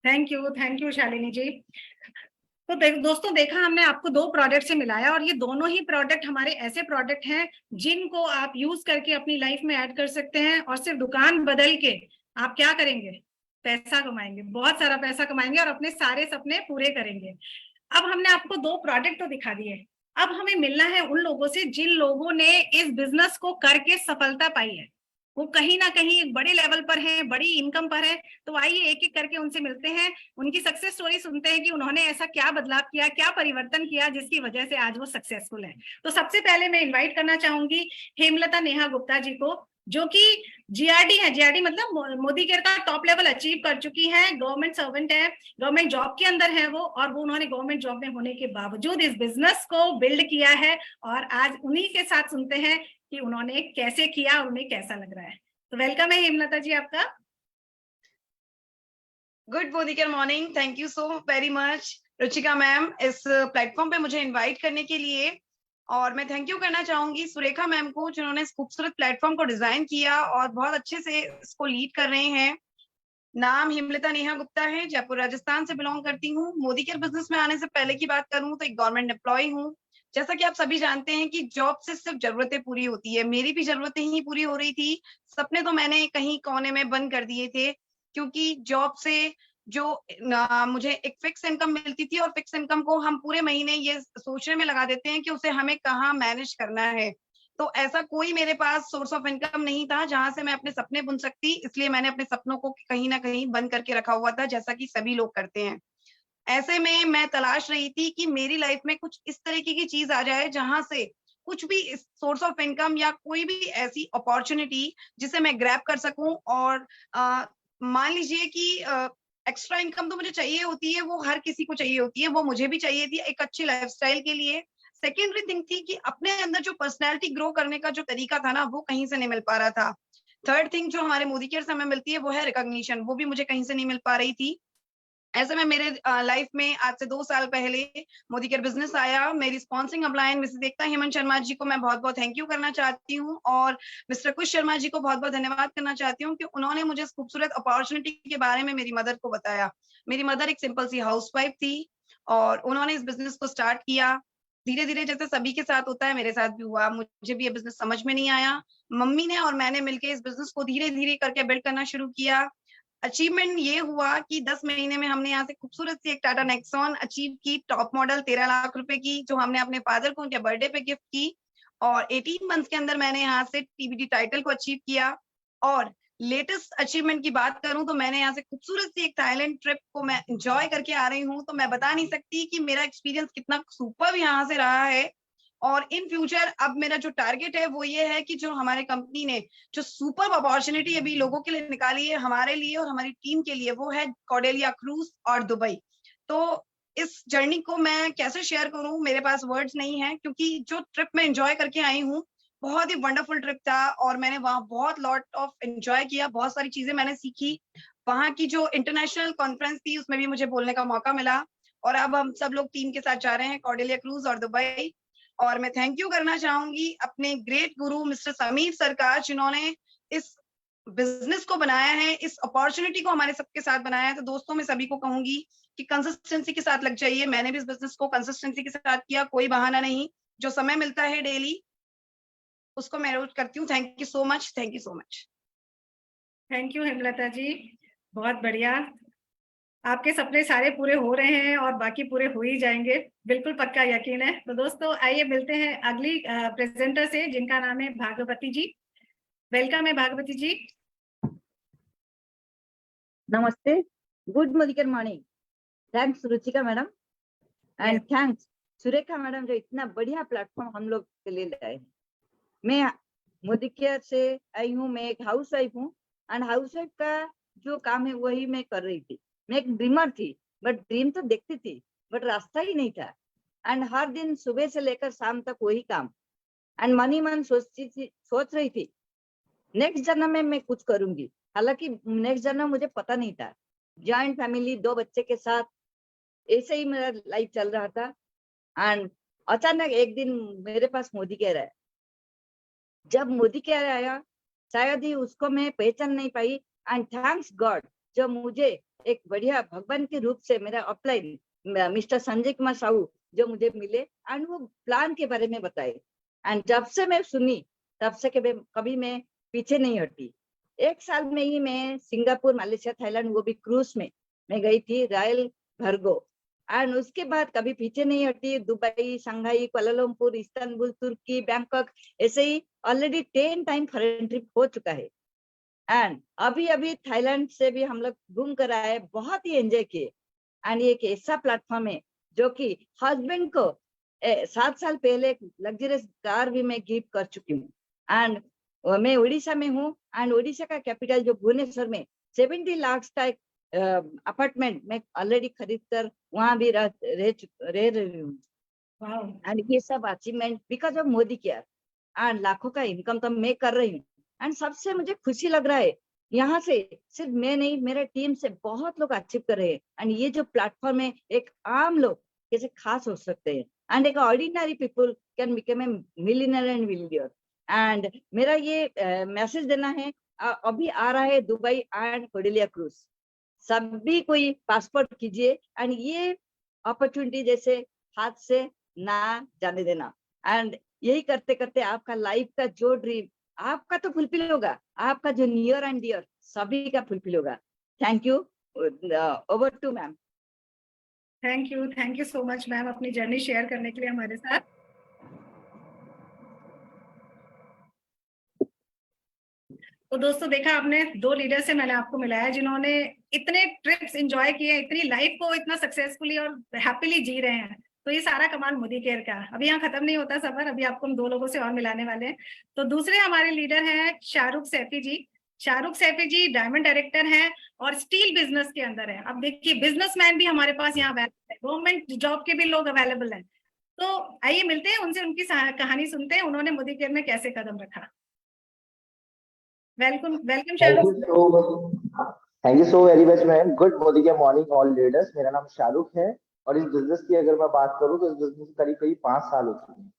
Thank you Shalini ji. तो दोस्तों देखा हमने आपको दो प्रोडक्ट से मिलाया और ये दोनों ही प्रोडक्ट हमारे ऐसे प्रोडक्ट हैं जिनको आप यूज करके अपनी लाइफ में ऐड कर सकते हैं और सिर्फ दुकान बदल के आप क्या करेंगे, पैसा कमाएंगे, बहुत सारा पैसा कमाएंगे और अपने सारे सपने पूरे करेंगे। अब हमने आपको दो प्रोडक्ट तो दिखा दिए, अब हमें मिलना है उन लोगों से जिन लोगों ने इस बिजनेस को करके सफलता पाई है, वो कहीं ना कहीं एक बड़े लेवल पर है, बड़ी इनकम पर है। तो आइए एक एक करके उनसे मिलते हैं, उनकी सक्सेस स्टोरी सुनते हैं कि उन्होंने ऐसा क्या बदलाव किया, क्या परिवर्तन किया जिसकी वजह से आज वो सक्सेसफुल है। तो सबसे पहले मैं इनवाइट करना चाहूंगी हेमलता नेहा गुप्ता जी को, जो कि जीआरडी है, जीआरडी मतलब मोदी केयर का टॉप लेवल अचीव कर चुकी है, गवर्नमेंट सर्वेंट है, गवर्नमेंट जॉब के अंदर है वो, और वो उन्होंने गवर्नमेंट जॉब में होने के बावजूद इस बिजनेस को बिल्ड किया है। और आज उन्हीं के साथ सुनते हैं कि उन्होंने कैसे किया और उन्हें कैसा लग रहा है। तो वेलकम है हेमलता जी आपका। Good Modi morning, thank you so very much Ruchika ma'am इस प्लेटफॉर्म पे मुझे इनवाइट करने के लिए। और मैं थैंक यू करना चाहूंगी सुरेखा मैम को जिन्होंने इस खूबसूरत प्लेटफॉर्म को डिजाइन किया और बहुत अच्छे से इसको लीड कर रहे हैं। नाम हेमलता नेहा गुप्ता है, जयपुर राजस्थान से बिलोंग करती हूँ। मोदी केयर बिजनेस में आने से पहले की बात करूँ तो एक गवर्नमेंट एम्प्लॉय हूँ। जैसा कि आप सभी जानते हैं कि जॉब से सिर्फ जरूरतें पूरी होती है, मेरी भी जरूरतें ही पूरी हो रही थी। सपने तो मैंने कहीं कोने में बंद कर दिए थे, क्योंकि जॉब से जो मुझे एक फिक्स इनकम मिलती थी और फिक्स इनकम को हम पूरे महीने ये सोचने में लगा देते हैं कि उसे हमें कहाँ मैनेज करना है। तो ऐसा कोई मेरे पास सोर्स ऑफ इनकम नहीं था जहां से मैं अपने सपने बुन सकती, इसलिए मैंने अपने सपनों को कहीं ना कहीं बंद करके रखा हुआ था, जैसा कि सभी लोग करते हैं। ऐसे में मैं तलाश रही थी कि मेरी लाइफ में कुछ इस तरीके की चीज आ जाए जहां से कुछ भी सोर्स ऑफ इनकम या कोई भी ऐसी अपॉर्चुनिटी जिसे मैं ग्रैब कर सकूं। और मान लीजिए कि एक्स्ट्रा इनकम तो मुझे चाहिए होती है, वो हर किसी को चाहिए होती है, वो मुझे भी चाहिए थी एक अच्छी लाइफस्टाइल के लिए। सेकेंडरी थिंग थी कि अपने अंदर जो पर्सनैलिटी ग्रो करने का जो तरीका था ना, वो कहीं से नहीं मिल पा रहा था। थर्ड थिंग जो हमारे मोदी केयर से हमें मिलती है वो है रिकॉग्निशन, वो भी मुझे कहीं से नहीं मिल पा रही थी। ऐसे में मेरे लाइफ में आज से 2 साल पहले मोदी केयर बिजनेस आया। मेरी स्पॉन्सरिंग अपलायन मिसेस एकता हेमंत शर्मा जी को मैं बहुत बहुत थैंक यू करना चाहती हूँ, और मिस्टर कुश शर्मा जी को बहुत बहुत धन्यवाद करना चाहती हूँ कि उन्होंने मुझे इस खूबसूरत अपॉर्चुनिटी के बारे में मेरी मदर को बताया। मेरी मदर एक सिंपल सी हाउसवाइफ थी और उन्होंने इस बिजनेस को स्टार्ट किया। धीरे धीरे जैसे सभी के साथ होता है मेरे साथ भी हुआ, मुझे भी ये बिजनेस समझ में नहीं आया। मम्मी ने और मैंने मिलकर इस बिजनेस को धीरे धीरे करके बिल्ड करना शुरू किया। अचीवमेंट ये हुआ कि 10 महीने में हमने यहाँ से खूबसूरत सी एक टाटा नेक्सॉन अचीव की, टॉप मॉडल 13 लाख रुपए की, जो हमने अपने फादर को उनके बर्थडे पे गिफ्ट की। और 18 मंथ्स के अंदर मैंने यहाँ से टीबीटी टाइटल को अचीव किया। और लेटेस्ट अचीवमेंट की बात करूं तो मैंने यहाँ से खूबसूरत सी एक थाईलैंड ट्रिप को मैं एंजॉय करके आ रही हूँ। तो मैं बता नहीं सकती कि मेरा एक्सपीरियंस कितना सुपर यहाँ से रहा है। और इन फ्यूचर अब मेरा जो टारगेट है वो ये है कि जो हमारे कंपनी ने जो सुपर अपॉर्चुनिटी अभी लोगों के लिए निकाली है, हमारे लिए और हमारी टीम के लिए, वो है कॉर्डेलिया क्रूज और दुबई। तो इस जर्नी को मैं कैसे शेयर करूं, मेरे पास वर्ड्स नहीं है, क्योंकि जो ट्रिप में एंजॉय करके आई हूँ बहुत ही वंडरफुल ट्रिप था और मैंने वहाँ बहुत लॉट ऑफ एंजॉय किया, बहुत सारी चीजें मैंने सीखी। वहाँ की जो इंटरनेशनल कॉन्फ्रेंस थी उसमें भी मुझे बोलने का मौका मिला। और अब हम सब लोग टीम के साथ जा रहे हैं कॉर्डेलिया क्रूज और दुबई। और मैं थैंक यू करना चाहूंगी अपने ग्रेट गुरु मिस्टर समीर सर का, जिन्होंने इस बिजनेस को बनाया है, इस अपॉर्चुनिटी को हमारे सबके साथ बनाया है। तो दोस्तों मैं सभी को कहूंगी कि कंसिस्टेंसी के साथ लग जाइए। मैंने भी इस बिजनेस को कंसिस्टेंसी के साथ किया, कोई बहाना नहीं। जो समय मिलता है डेली उसको मैं रोज करती हूँ। Thank you so much, thank you so much. Thank you Hemlata ji, बहुत बढ़िया। आपके सपने सारे पूरे हो रहे हैं और बाकी पूरे हो ही जाएंगे, बिल्कुल पक्का यकीन है। तो दोस्तों आइए मिलते हैं अगली प्रेजेंटर से, जिनका नाम है भागवती जी। वेलकम है भागवती जी। नमस्ते, good morning. Thanks Ruchika madam and thanks Surekha madam जो इतना बढ़िया प्लेटफॉर्म हम लोग के लिए लाए। मैं मोदी केयर से आई हूँ, मैं एक हाउस वाइफ हूँ एंड हाउस वाइफ का जो काम है वही मैं कर रही थी। मैं एक ड्रीमर थी, बट ड्रीम तो देखती थी बट रास्ता ही नहीं था। एंड हर दिन सुबह से लेकर शाम तक वही काम एंड मन सोच रही थी नेक्स्ट जन्म में मैं कुछ करूंगी। हालांकि नेक्स्ट जन्म मुझे पता नहीं था। जॉइंट फैमिली, 2 बच्चे के साथ ऐसे ही मेरा लाइफ चल रहा था। एंड अचानक एक दिन मेरे पास मोदी केयर आया। जब मोदी केयर आया, शायद ही उसको मैं पहचान नहीं पाई, एंड थैंक्स गॉड जो मुझे एक बढ़िया भगवान के रूप से मेरा अपलाइन मिस्टर संजय कुमार साहू जो मुझे मिले एंड वो प्लान के बारे में बताए, एंड जब से मैं सुनी तब से कभी मैं पीछे नहीं हटी। एक साल में ही मैं सिंगापुर, मलेशिया, थाईलैंड, वो भी क्रूज में मैं गई थी, रॉयल भर्गो, एंड उसके बाद कभी पीछे नहीं हटी। दुबई, शंघाई, कुआलालंपुर, इस्तांबुल, तुर्की, बैंकॉक, ऐसे ही ऑलरेडी 10 टाइम फॉरेन ट्रिप हो चुका है। एंड अभी थाईलैंड से भी हम लोग घूम कर आए, बहुत ही एंजॉय किए। एंड ये एक ऐसा प्लेटफॉर्म है जो कि हस्बैंड को 7 साल पहले एक लग्जरियस कार भी मैं गिफ्ट कर चुकी हूँ। एंड मैं उड़ीसा में हूँ, एंड उड़ीसा का कैपिटल जो भुवनेश्वर में 70 लाख का एक अपार्टमेंट मैं ऑलरेडी खरीद कर वहां भी रह रही हूँ। एंड ये सब achievement because of Modi care, and लाखों का इनकम तो मैं कर रही हूँ। एंड सबसे मुझे खुशी लग रहा है, यहाँ से सिर्फ मैं नहीं, मेरे टीम से बहुत लोग अचीव कर रहे हैं। एंड ये जो प्लेटफॉर्म है, एक आम लोग कैसे खास हो सकते हैं, एंड एक ordinary people can become a millionaire and millionaire. And मेरा ये मैसेज देना है, अभी आ रहा है दुबई एंड कोडेलिया क्रूज, सभी कोई पासपोर्ट कीजिए, एंड ये अपॉर्चुनिटी जैसे हाथ से ना जाने देना। एंड यही करते करते आपका लाइफ का जो ड्रीम आपका तो फुलफिल होगा, आपका जो नियर एंड डियर सभी का फुलफिल होगा। Thank you. Over to ma'am. Thank you so much ma'am अपनी जर्नी शेयर करने के लिए हमारे साथ। तो दोस्तों देखा आपने, 2 लीडर से मैंने आपको मिलाया जिन्होंने इतने ट्रिप्स एंजॉय किए, इतनी लाइफ को इतना सक्सेसफुली और हैप्पीली जी रहे हैं। तो ये सारा कमाल मोदी केयर का। अभी यहाँ खत्म नहीं होता सफर, अभी आपको हम 2 लोगों से और मिलाने वाले हैं। तो दूसरे हमारे लीडर हैं शाहरुख सैफी जी। शाहरुख सैफी जी डायमंड डायरेक्टर हैं और स्टील बिजनेस के अंदर है। अब देखिए बिजनेसमैन भी हमारे पास यहाँ अवेलेबल है, गवर्नमेंट जॉब के भी लोग अवेलेबल हैं। तो आइए मिलते हैं उनसे, उनकी कहानी सुनते हैं, उन्होंने मोदी केयर में कैसे कदम रखा। Welcome Shahrukh. Thank you so very much ma'am. Good Modi के मॉर्निंग ऑल लीडर्स। मेरा नाम शाहरुख है और इस बिजनेस की अगर मैं बात करूं तो इस बिजनेस में करीब 5 साल हो चुके हैं।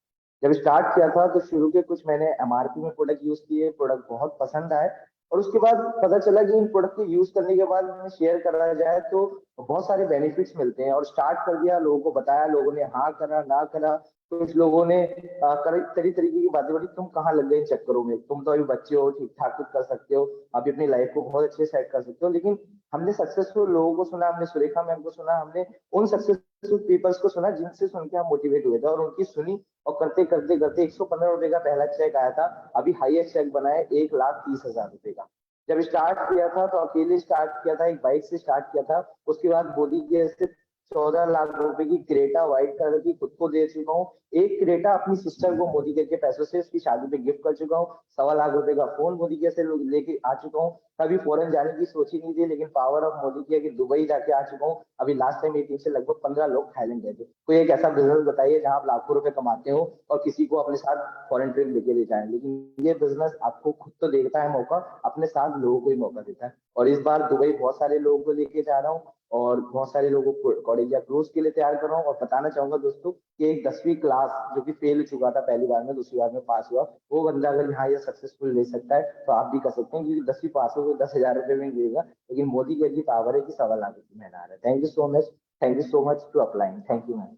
जब स्टार्ट किया था तो शुरू के कुछ मैंने एमआरपी में प्रोडक्ट यूज किए, प्रोडक्ट बहुत पसंद आए और उसके बाद पता चला कि इन प्रोडक्ट को यूज करने के बाद में शेयर करा जाए तो बहुत सारे बेनिफिट्स मिलते हैं। और स्टार्ट कर दिया, लोगों को बताया, लोगों ने हाँ करा ना करा, कुछ लोगों ने तरीके की बातें बोली, तुम कहाँ लग गए इन चक्करों में, तुम तो अभी बच्चे हो, ठीक ठाक कुछ कर सकते हो, अभी अपनी लाइफ को बहुत अच्छे सेट कर सकते हो। लेकिन हमने सक्सेसफुल लोगों को सुना, हमने सुरेखा मैम को सुना, हमने उन सक्सेसफुल पीपल्स को सुना जिनसे सुन के हम मोटिवेट हुए थे और उनकी सुनी और करते करते करते 115 रुपए का पहला चेक आया था। अभी हाईएस्ट चेक बना है 1,30,000 रुपए का। जब स्टार्ट किया था तो अकेले स्टार्ट किया था, एक बाइक से स्टार्ट किया था। उसके बाद मोदी के से 14 लाख रुपए की क्रेटा व्हाइट कलर की खुद को दे चुका हूँ। एक क्रेटा अपनी सिस्टर को मोदी के पैसों से उसकी शादी पे गिफ्ट कर चुका हूँ। 1.25 लाख रुपए का फोन मोदी के से लेके आ चुका हूँ। कभी फॉरेन जाने की सोची नहीं थी, लेकिन पावर ऑफ मोदी की है कि दुबई जाके आ चुका हूँ। अभी लास्ट टाइम मीटिंग से लगभग 15 लोग थाईलैंड गए थे। कोई एक ऐसा बिजनेस बताइए जहां आप लाखों रुपए कमाते हो और किसी को अपने साथ फॉरेन ट्रिप लेके ले जाए। लेकिन ये बिजनेस आपको खुद तो देता है मौका, अपने साथ लोगों को ही मौका देता है। और इस बार दुबई बहुत सारे लोगों को लेके जा रहा हूँ और बहुत सारे लोगों को कोडेलिया क्रूज के लिए तैयार कर रहा हूँ। और बताना चाहूंगा दोस्तों कि एक 10वीं क्लास जो कि फेल चुका था पहली बार में, दूसरी बार में पास हुआ, वो बंदा अगर यहाँ ये सक्सेसफुल ले सकता है तो आप भी कर सकते हैं। क्योंकि 10वीं पास हो तो 10,000 रुपए में देगा, लेकिन मोदी के लिए पावर है कि 1.25 लाख रुपए महीना आ रहा है। Thank you so much, thank you so much to applying. Thank you ma'am.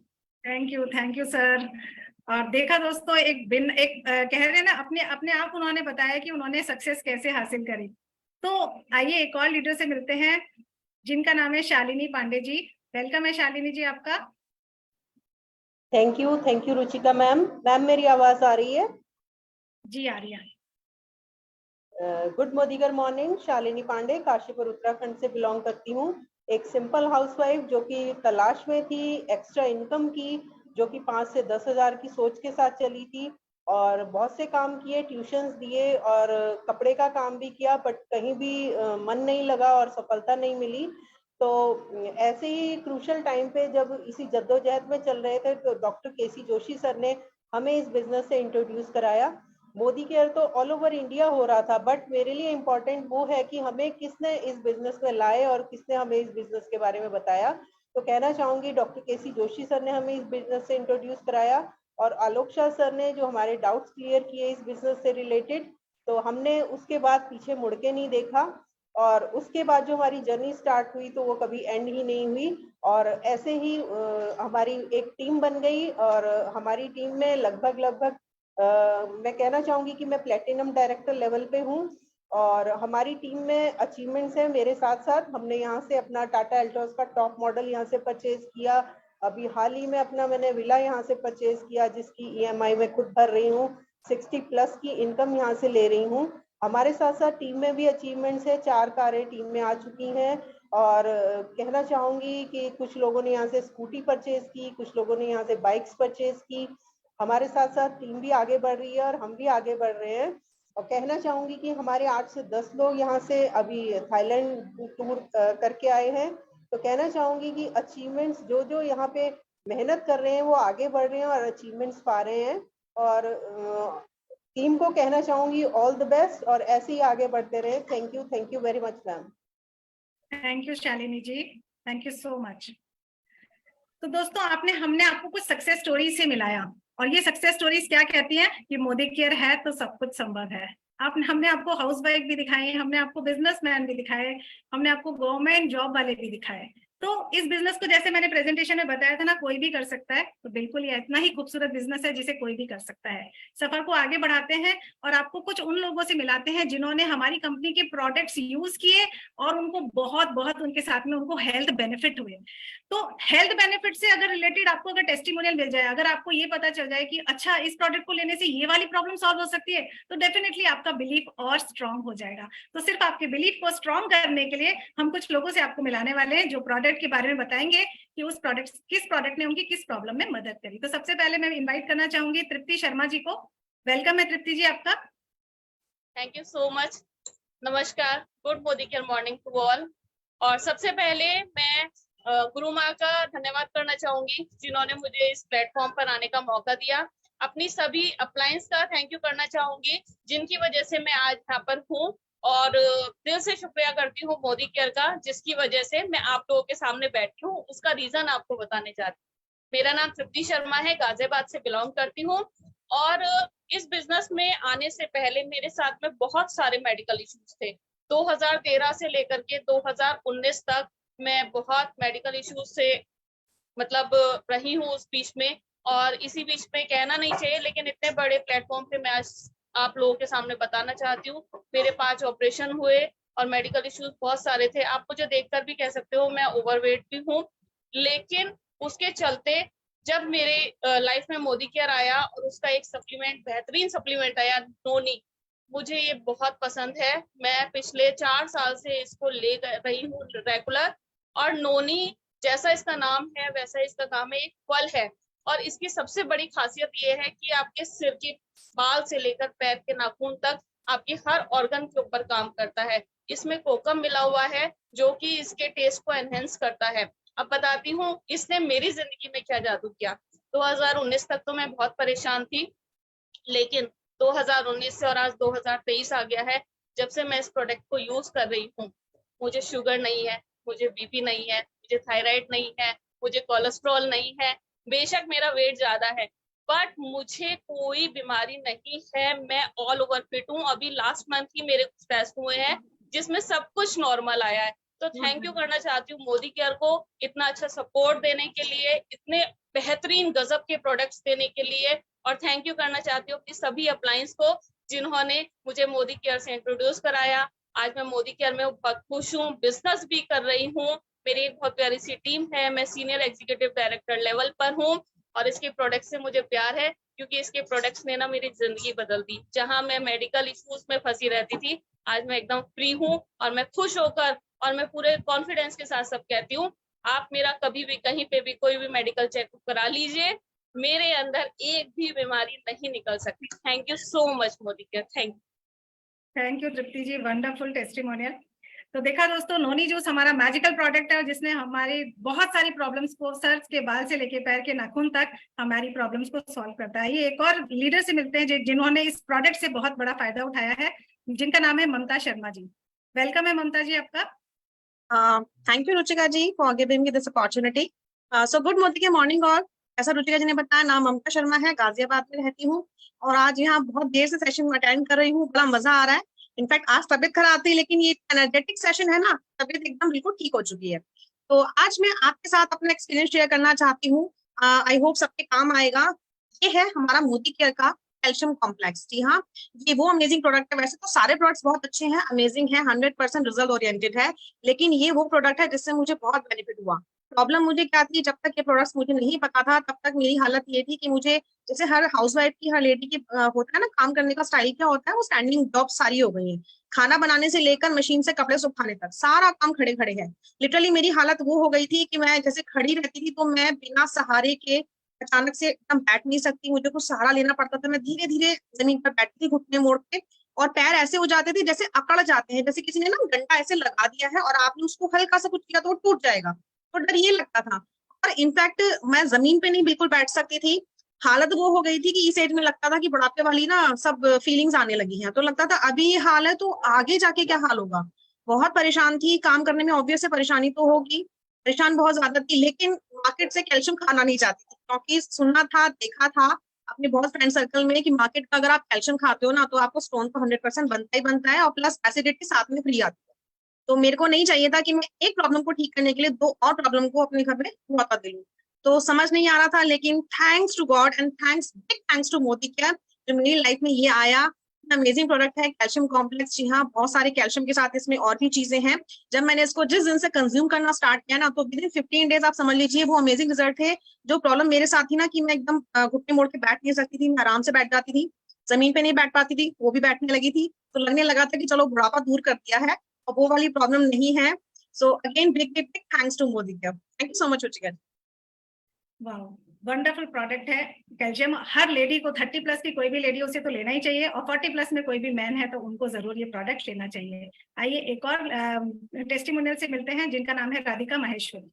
Thank you sir. और देखा दोस्तों, कह रहे हैं ना, अपने आप उन्होंने बताया कि उन्होंने सक्सेस कैसे हासिल करी। तो आइए एक और लीडर से मिलते हैं जिनका नाम है शालिनी पांडे जी। वेलकम है शालिनी जी आपका। Thank you Ruchika ma'am. Ma'am मेरी आवाज आ रही है? जी आ रही है। गुड मोदीगर मॉर्निंग। शालिनी पांडे, काशीपुर उत्तराखंड से बिलोंग करती हूँ। एक सिंपल हाउसवाइफ जो कि तलाश में थी एक्स्ट्रा इनकम की, जो कि 5 से 10 हजार की सोच के साथ चली थी और बहुत से काम किए, ट्यूशंस दिए और कपड़े का काम भी किया, बट कहीं भी मन नहीं लगा और सफलता नहीं मिली। तो ऐसे ही क्रूशल टाइम पे जब इसी जद्दोजहद में चल रहे थे तो डॉक्टर केसी जोशी सर ने हमें इस बिजनेस से इंट्रोड्यूस कराया। मोदी केयर तो ऑल ओवर इंडिया हो रहा था, बट मेरे लिए इम्पोर्टेंट वो है कि हमें किसने इस बिजनेस में लाए और किसने हमें इस बिजनेस के बारे में बताया। तो कहना चाहूंगी डॉक्टर केसी जोशी सर ने हमें इस बिजनेस से इंट्रोड्यूस कराया। और आलोक शाह सर ने जो हमारे डाउट्स क्लियर किए इस बिजनेस से रिलेटेड, तो हमने उसके बाद पीछे मुड़ के नहीं देखा और उसके बाद जो हमारी जर्नी स्टार्ट हुई तो वो कभी एंड ही नहीं हुई। और ऐसे ही हमारी एक टीम बन गई और हमारी टीम में लगभग मैं कहना चाहूंगी कि मैं प्लेटिनम डायरेक्टर लेवल पे हूँ और हमारी टीम में अचीवमेंट्स है मेरे साथ साथ। हमने यहाँ से अपना टाटा एल्ट्रॉस का टॉप मॉडल यहाँ से परचेज किया, अभी हाल ही में अपना मैंने विला यहाँ से परचेज किया जिसकी EMI मैं खुद भर रही हूँ, 60+ की इनकम यहाँ से ले रही हूँ। हमारे साथ साथ टीम में भी अचीवमेंट्स है, 4 कारें टीम में आ चुकी हैं और कहना चाहूंगी कि कुछ लोगों ने यहाँ से स्कूटी परचेज की, कुछ लोगों ने यहाँ से बाइक्स परचेज की। हमारे साथ साथ टीम भी आगे बढ़ रही है और हम भी आगे बढ़ रहे हैं। और कहना चाहूंगी कि हमारे 8 से 10 लोग यहाँ से अभी थाईलैंड टूर करके आए हैं। तो कहना चाहूंगी कि अचीवमेंट्स जो यहाँ पे मेहनत कर रहे हैं वो आगे बढ़ रहे हैं और अचीवमेंट्स पा रहे हैं। और टीम को कहना चाहूंगी ऑल द बेस्ट और ऐसे ही आगे बढ़ते रहे। Thank you very much ma'am. Thank you Shalini ji, thank you so much. तो दोस्तों हमने आपको कुछ सक्सेस स्टोरी से मिलाया और ये सक्सेस स्टोरीज क्या कहती हैं कि मोदी केयर है तो सब कुछ संभव है। हमने आपको हाउस वाइफ भी दिखाए, हमने आपको बिजनेसमैन भी दिखाए, हमने आपको गवर्नमेंट जॉब वाले भी दिखाए। तो इस बिजनेस को जैसे मैंने प्रेजेंटेशन में बताया था ना, कोई भी कर सकता है, तो बिल्कुल ये इतना ही खूबसूरत बिजनेस है जिसे कोई भी कर सकता है। सफर को आगे बढ़ाते हैं और आपको कुछ उन लोगों से मिलाते हैं जिन्होंने हमारी कंपनी के प्रोडक्ट्स यूज किए और उनको बहुत उनके साथ में उनको हेल्थ बेनिफिट हुए। तो हेल्थ बेनिफिट से अगर रिलेटेड आपको अगर टेस्टिमोनियल मिल जाए, अगर आपको ये पता चल जाए कि अच्छा इस प्रोडक्ट को लेने से ये वाली प्रॉब्लम सॉल्व हो सकती है, तो डेफिनेटली आपका बिलीफ और स्ट्रांग हो जाएगा। तो सिर्फ आपके बिलीफ को स्ट्रांग करने के लिए हम कुछ लोगों से आपको मिलाने वाले हैं जो प्रोडक्ट के बारे में बताएंगे कि किस प्रोडक्ट ने उनकी किस प्रॉब्लम में मदद करी। तो सबसे पहले मैं इन्वाइट करना चाहूंगी तृप्ति शर्मा जी को। वेलकम है तृप्ति जी आपका। Thank you so much. नमस्कार, good Modi care morning to all. और सबसे पहले मैं गुरु माँ का धन्यवाद करना चाहूंगी जिन्होंने मुझे इस प्लेटफॉर्म पर आने का मौका दिया। अपनी सभी अपलायंस का थैंक यू करना चाहूंगी जिनकी वजह से मैं आज यहाँ पर हूँ और दिल से शुक्रिया करती हूँ मोदी केयर का, जिसकी वजह से मैं आप लोगों के सामने बैठी हूँ। उसका रीजन आपको बताने चाहती हूँ। मेरा नाम तृप्ति शर्मा है, गाजियाबाद से बिलोंग करती हूँ और इस बिजनेस में आने से पहले मेरे साथ में बहुत सारे मेडिकल इश्यूज थे। 2013 से लेकर के 2019 तक मैं बहुत मेडिकल इश्यूज से मतलब रही हूँ उस बीच में। और इसी बीच में कहना नहीं चाहिए लेकिन इतने बड़े प्लेटफॉर्म पे मैं आज आप लोगों के सामने बताना चाहती हूँ। मेरे 5 ऑपरेशन हुए और मेडिकल इश्यूज बहुत सारे थे। आप मुझे देखकर भी कह सकते हो मैं ओवरवेट भी हूँ, लेकिन उसके चलते जब मेरे लाइफ में मोदी केयर आया और उसका एक सप्लीमेंट, बेहतरीन सप्लीमेंट आया नोनी, मुझे ये बहुत पसंद है। मैं पिछले 4 साल से इसको ले रही हूँ रेगुलर। और नोनी जैसा इसका नाम है वैसा इसका काम है, एक फल है। और इसकी सबसे बड़ी खासियत ये है कि आपके सिर के बाल से लेकर पैर के नाखून तक आपके हर ऑर्गन के ऊपर काम करता है। इसमें कोकम मिला हुआ है जो कि इसके टेस्ट को एनहेंस करता है। अब बताती हूँ इसने मेरी जिंदगी में क्या जादू किया। 2019 तक तो मैं बहुत परेशान थी, लेकिन 2019 से और आज 2023 आ गया है, जब से मैं इस प्रोडक्ट को यूज कर रही हूँ, मुझे शुगर नहीं है, मुझे बीपी नहीं है, मुझे थायराइड नहीं है, मुझे कोलेस्ट्रॉल नहीं है। बेशक मेरा वेट ज्यादा है बट मुझे कोई बीमारी नहीं है। मैं ऑल ओवर फिट हूँ। अभी लास्ट मंथ ही मेरे कुछ टेस्ट हुए हैं जिसमें सब कुछ नॉर्मल आया है। तो थैंक यू करना चाहती हूँ मोदी केयर को इतना अच्छा सपोर्ट देने के लिए, इतने बेहतरीन गजब के प्रोडक्ट्स देने के लिए। और थैंक यू करना चाहती हूँ अपनी सभी अप्लायंस को जिन्होंने मुझे मोदी केयर से इंट्रोड्यूस कराया। आज मैं मोदी केयर में बहुत खुश हूँ, बिजनेस भी कर रही हूँ। मेरी एक बहुत प्यारी सी टीम है, मैं सीनियर एग्जीक्यूटिव डायरेक्टर लेवल पर हूँ और इसके प्रोडक्ट से मुझे प्यार है क्योंकि इसके प्रोडक्ट्स ने ना मेरी जिंदगी बदल दी। जहां मैं मेडिकल इश्यूज में फंसी रहती थी, आज मैं एकदम फ्री हूँ और मैं खुश होकर और मैं पूरे कॉन्फिडेंस के साथ सब कहती हूँ, आप मेरा कभी भी कहीं पे भी कोई भी मेडिकल चेकअप करा लीजिए, मेरे अंदर एक भी बीमारी नहीं निकल सकती। Thank you so much Modicare. Thank you Tripti ji, wonderful testimonial. तो देखा दोस्तों, नोनी जूस हमारा मैजिकल प्रोडक्ट है जिसने हमारी बहुत सारी प्रॉब्लम्स को, सर के बाल से लेके पैर के नाखून तक हमारी प्रॉब्लम्स को सॉल्व करता है। ये एक और लीडर से मिलते हैं जिन्होंने इस प्रोडक्ट से बहुत बड़ा फायदा उठाया है, जिनका नाम है ममता शर्मा जी। वेलकम है ममता जी आपका। Thank you, Ruchika ji, for giving me this opportunity. So good morning all. जैसा रुचिका जी ने बताया, नाम ममता शर्मा है, गाजियाबाद में रहती हूँ और आज यहाँ बहुत देर से सेशन अटेंड कर रही हूँ, बड़ा मजा आ रहा है। इनफैक्ट आज तबियत खराब थी, लेकिन ये एनर्जेटिक सेशन है ना, तबियत एकदम बिल्कुल ठीक हो चुकी है। तो आज मैं आपके साथ अपना एक्सपीरियंस शेयर करना चाहती हूँ, आई होप सबके काम आएगा। ये है हमारा मोदी केयर का कैल्शियम कॉम्प्लेक्स। जी हाँ, ये वो अमेजिंग प्रोडक्ट है। वैसे तो सारे प्रोडक्ट्स बहुत अच्छे हैं, अमेजिंग है, 100% रिजल्ट ओरिएंटेड है, लेकिन ये वो प्रोडक्ट है जिससे मुझे बहुत बेनिफिट हुआ। प्रॉब्लम मुझे क्या थी, जब तक ये प्रोडक्ट्स मुझे नहीं पता था तब तक मेरी हालत ये थी कि मुझे, जैसे हर हाउसवाइफ की, हर लेडी की होता है ना, काम करने का स्टाइल क्या होता है, वो स्टैंडिंग जॉब सारी हो गई है। खाना बनाने से लेकर मशीन से कपड़े सुखाने तक सारा काम खड़े खड़े है। लिटरली मेरी हालत वो हो गई थी कि मैं जैसे खड़ी रहती थी तो मैं बिना सहारे के अचानक से एकदम बैठ नहीं सकती, मुझे कुछ सहारा लेना पड़ता था। मैं धीरे धीरे जमीन पर बैठती थी घुटने मोड़ के, और पैर ऐसे हो जाते थे जैसे अकड़ जाते हैं, जैसे किसी ने ना डंडा ऐसे लगा दिया है और आपने उसको हल्का सा कुछ किया तो वो टूट जाएगा, तो डर ये लगता था। और इनफैक्ट मैं जमीन पे नहीं बिल्कुल बैठ सकती थी। हालत वो हो गई थी कि इस एज में लगता था कि बुढ़ापे वाली ना सब फीलिंग्स आने लगी हैं, तो लगता था अभी ये हाल है तो आगे जाके क्या हाल होगा। बहुत परेशान थी, काम करने में ऑब्वियस से परेशानी तो होगी, परेशान बहुत ज्यादा थी, लेकिन मार्केट से कैल्शियम खाना नहीं चाहती थी, क्योंकि सुनना था, देखा था अपने बहुत फ्रेंड सर्कल में कि मार्केट का अगर आप कैल्शियम खाते हो ना तो आपको स्टोन तो 100% बनता ही बनता है, और प्लस एसिडिटी साथ में फ्री आती है। तो मेरे को नहीं चाहिए था कि मैं एक प्रॉब्लम को ठीक करने के लिए दो और प्रॉब्लम को अपने घर में मौका दे लूं। तो समझ नहीं आ रहा था, लेकिन thanks to God and thanks, big thanks to Modicare, जो मेरी लाइफ में ये आया। अमेजिंग प्रोडक्ट है कैल्शियम कॉम्प्लेक्स। जी हाँ, बहुत सारे कैल्शियम के साथ इसमें और भी चीजें हैं। जब मैंने इसको जिस दिन से कंज्यूम करना स्टार्ट किया ना, तो विद इन 15 डेज आप समझ लीजिए वो अमेजिंग रिजल्ट थे। जो प्रॉब्लम मेरे साथ थी ना कि मैं एकदम घुटने मोड़ के बैठ नहीं सकती थी, मैं आराम से बैठ जाती थी, जमीन पे नहीं बैठ पाती थी, वो भी बैठने लगी थी, तो लगने लगा था कि चलो बुढ़ापा दूर कर दिया है, और वो वाली प्रॉब्लम नहीं है। So again big big big thanks to Modicare. Thank you so much Ruchika. वाह, वंडरफुल प्रोडक्ट है कैल्शियम। हर लेडी को, 30 प्लस की कोई भी लेडी उसे तो लेना ही चाहिए, और 40 प्लस में कोई भी मैन है तो उनको जरूर ये प्रोडक्ट लेना चाहिए। आइए एक और टेस्टिमोनियल से मिलते हैं, जिनका नाम है राधिका महेश्वरी।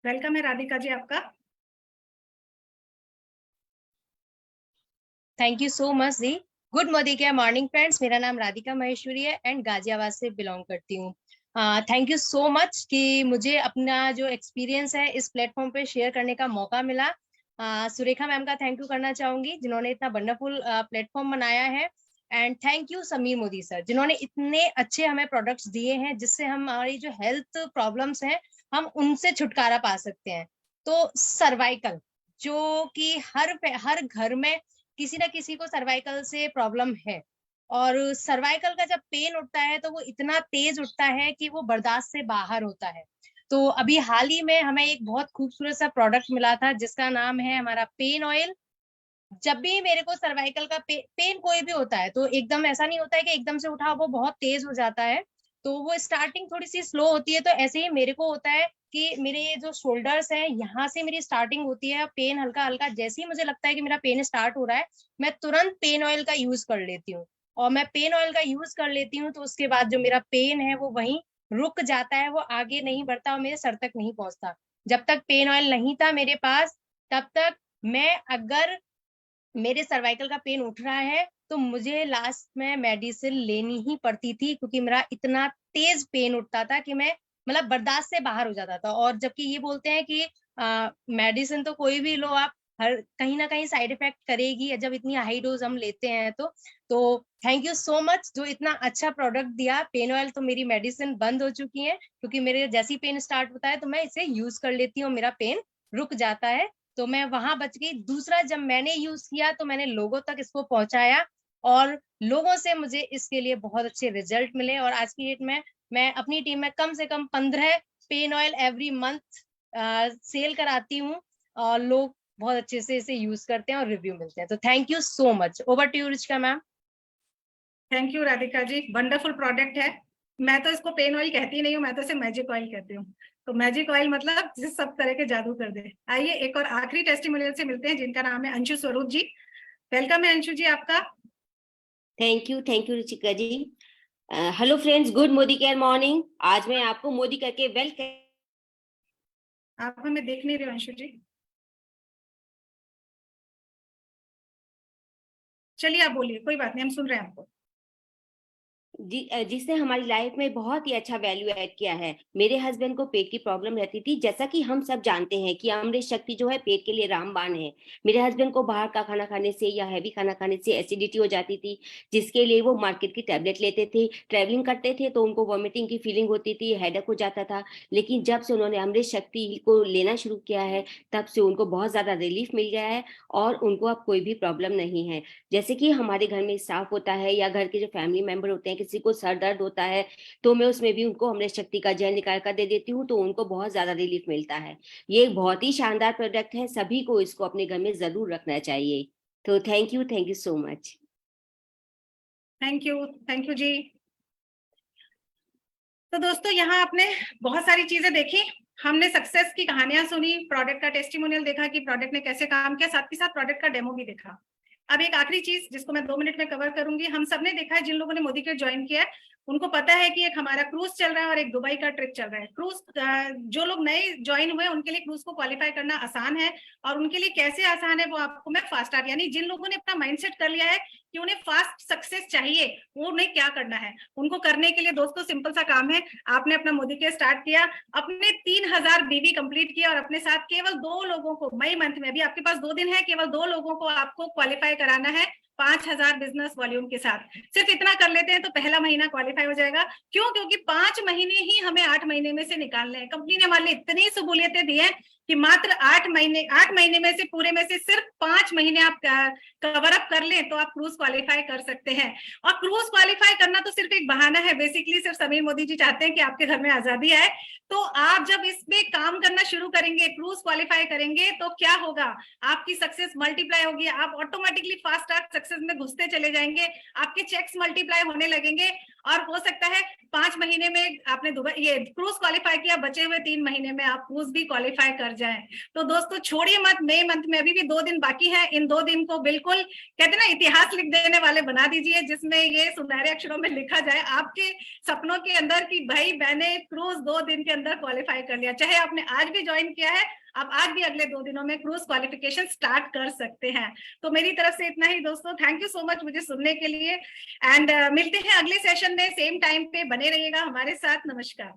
वेलकम है राधिका जी आपका। थैंक यू सो मच जी। Good Modi care morning friends, मेरा नाम राधिका महेश्वरी है एंड गाजियाबाद से बिलोंग करती हूँ। थैंक यू सो मच कि मुझे अपना जो एक्सपीरियंस है इस प्लेटफॉर्म पे शेयर करने का मौका मिला। सुरेखा मैम का थैंक यू करना चाहूंगी जिन्होंने इतना वंडरफुल प्लेटफॉर्म बनाया है, and thank you Sameer Modi sir जिन्होंने इतने अच्छे हमें प्रोडक्ट्स दिए हैं जिससे हमारी जो हेल्थ प्रॉब्लम्स हैं हम उनसे छुटकारा पा सकते हैं। तो सर्वाइकल, जो कि हर घर में किसी ना किसी को सर्वाइकल से प्रॉब्लम है, और सर्वाइकल का जब पेन उठता है तो वो इतना तेज उठता है कि वो बर्दाश्त से बाहर होता है। तो अभी हाल ही में हमें एक बहुत खूबसूरत सा प्रोडक्ट मिला था जिसका नाम है हमारा पेन ऑयल। जब भी मेरे को सर्वाइकल का पेन कोई भी होता है तो एकदम ऐसा नहीं होता है कि एकदम से उठा वो बहुत तेज हो जाता है, तो वो स्टार्टिंग थोड़ी सी स्लो होती है। तो ऐसे ही मेरे को होता है कि मेरे ये जो शोल्डर्स हैं यहाँ से मेरी स्टार्टिंग होती है पेन, हल्का हल्का जैसे ही मुझे लगता है कि मेरा पेन स्टार्ट हो रहा है मैं तुरंत पेन ऑयल का यूज कर लेती हूँ। और मैं पेन ऑयल का यूज कर लेती हूँ तो उसके बाद जो मेरा पेन है वो वहीं रुक जाता है, वो आगे नहीं बढ़ता और मेरे सर तक नहीं पहुंचता। जब तक पेन ऑयल नहीं था मेरे पास तब तक मैं, अगर मेरे सर्वाइकल का पेन उठ रहा है तो मुझे लास्ट में मेडिसिन लेनी ही पड़ती थी, क्योंकि मेरा इतना तेज पेन उठता था कि मैं मतलब बर्दाश्त से बाहर हो जाता था। और जबकि ये बोलते हैं कि मेडिसिन तो कोई भी लो आप, हर कहीं ना कहीं साइड इफेक्ट करेगी जब इतनी हाई डोज हम लेते हैं। तो थैंक यू सो मच जो इतना अच्छा प्रोडक्ट दिया। पेन ऑयल तो मेरी मेडिसिन बंद हो चुकी है, क्योंकि मेरे जैसी पेन स्टार्ट होता है तो मैं इसे यूज कर लेती हूँ, मेरा पेन रुक जाता है, तो मैं वहां बच गई। दूसरा, जब मैंने यूज किया तो मैंने लोगों तक इसको पहुंचाया और लोगों से मुझे इसके लिए बहुत अच्छे रिजल्ट मिले। और आज की डेट में मैं अपनी टीम में कम से कम 15 pain oil every month sale कराती हूँ, और लोग बहुत अच्छे से इसे यूज करते हैं और रिव्यू मिलते हैं। तो thank you so much. Over to you Ruchika ma'am. Thank you Radhika ji, wonderful product है। मैं तो इसको पेन ऑयल कहती नहीं हूँ, मैं तो इसे मैजिक ऑयल कहती हूँ। तो मैजिक ऑयल मतलब जिस सब तरह के जादू कर दे। आइए एक और आखिरी टेस्टिमोनियल से मिलते हैं, जिनका नाम है अंशु स्वरूप जी। वेलकम है अंशु जी आपका। Thank you Ruchika ji. Hello friends, good Modi care morning. आज मैं आपको मोदी करके वेलकम। आप हमें देख नहीं रहे हो अंशु जी? चलिए आप बोलिए, कोई बात नहीं, हम सुन रहे हैं आपको। जिसने हमारी लाइफ में बहुत ही अच्छा वैल्यू ऐड किया है। मेरे हस्बैंड को पेट की प्रॉब्लम रहती थी, जैसा कि हम सब जानते हैं कि अमृत शक्ति जो है पेट के लिए रामबाण है। मेरे हस्बैंड को बाहर का खाना खाने से या हैवी खाना खाने से एसिडिटी हो जाती थी, जिसके लिए वो मार्केट की टैबलेट लेते थे। ट्रैवलिंग करते थे तो उनको वॉमिटिंग की फीलिंग होती थी, हेडेक हो जाता था। लेकिन जब से उन्होंने अमृत शक्ति को लेना शुरू किया है, तब से उनको बहुत ज्यादा रिलीफ मिल गया है और उनको अब कोई भी प्रॉब्लम नहीं है। जैसे कि हमारे घर में स्टाफ होता है या घर के जो फैमिली मेंबर होते हैं, किसी को सर दर्द होता है तो मैं उसमें भी उनको अमृत शक्ति का जेल निकाल कर दे देती हूँ, तो उनको बहुत ज्यादा रिलीफ मिलता है। ये एक बहुत ही शानदार प्रोडक्ट है, सभी को इसको अपने घर में जरूर रखना चाहिए। तो thank you so much. Thank you जी। तो दोस्तों यहाँ आपने बहुत सारी चीजें देखी, हमने सक्सेस की कहानियां सुनी, प्रोडक्ट का टेस्टिमोनियल देखा कि प्रोडक्ट ने कैसे काम किया, साथ ही साथ प्रोडक्ट का डेमो भी देखा। अब एक आखिरी चीज जिसको मैं 2 मिनट में कवर करूंगी, हम सबने देखा है, जिन लोगों ने मोदी केयर ज्वाइन किया है उनको पता है कि एक हमारा क्रूज चल रहा है और एक दुबई का ट्रिप चल रहा है। क्रूज जो लोग नए ज्वाइन हुए उनके लिए क्रूज को क्वालिफाई करना आसान है, और उनके लिए कैसे आसान है वो आपको मैं फास्ट आर्ट, यानी जिन लोगों ने अपना माइंडसेट कर लिया है कि उन्हें फास्ट सक्सेस चाहिए, वो उन्हें क्या करना है, उनको करने के लिए दोस्तों सिंपल सा काम है। आपने अपना मोदी केयर स्टार्ट किया, अपने 3000 बीबी कंप्लीट किया और अपने साथ केवल 2 लोगों को मई मंथ में, अभी आपके पास 2 दिन है, केवल 2 लोगों को आपको क्वालिफाई कराना है 5000 बिजनेस वॉल्यूम के साथ। सिर्फ इतना कर लेते हैं तो पहला महीना क्वालिफाई हो जाएगा। क्यों? क्योंकि 5 महीने ही हमें 8 महीने में से निकालने हैं। कंपनी ने हमारे लिए इतनी सहूलियतें दी है कि मात्र 8 महीने में से पूरे में से सिर्फ 5 महीने आप कवर अप कर लें तो आप क्रूज क्वालिफाई कर सकते हैं। और क्रूज क्वालिफाई करना तो सिर्फ एक बहाना है, बेसिकली सिर्फ समीर मोदी जी चाहते हैं कि आपके घर में आजादी आए। तो आप जब इसमें काम करना शुरू करेंगे, क्रूज क्वालिफाई करेंगे, तो क्या होगा, आपकी सक्सेस मल्टीप्लाई होगी, आप ऑटोमेटिकली फास्ट ट्रैक सक्सेस में घुसते चले जाएंगे, आपके चेक्स मल्टीप्लाई होने लगेंगे, और हो सकता है 5 महीने में आपने ये क्रूज क्वालिफाई किया, बचे हुए 3 महीने में आप क्रूज भी क्वालिफाई कर जाएं। तो दोस्तों छोड़िए मत, मई मंथ में अभी भी 2 दिन बाकी है, इन 2 दिन को बिल्कुल कहते हैं ना इतिहास लिख देने वाले बना दीजिए, जिसमें ये सुनहरे अक्षरों में लिखा जाए आपके सपनों के अंदर कि भाई मैंने क्रूज 2 दिन के अंदर क्वालिफाई कर लिया। चाहे आपने आज भी ज्वाइन किया है, आप आज भी अगले 2 दिनों में क्रूज क्वालिफिकेशन स्टार्ट कर सकते हैं। तो मेरी तरफ से इतना ही दोस्तों, थैंक यू सो मच मुझे सुनने के लिए, एंड मिलते हैं अगले सेशन में सेम टाइम पे, बने रहिएगा हमारे साथ। नमस्कार।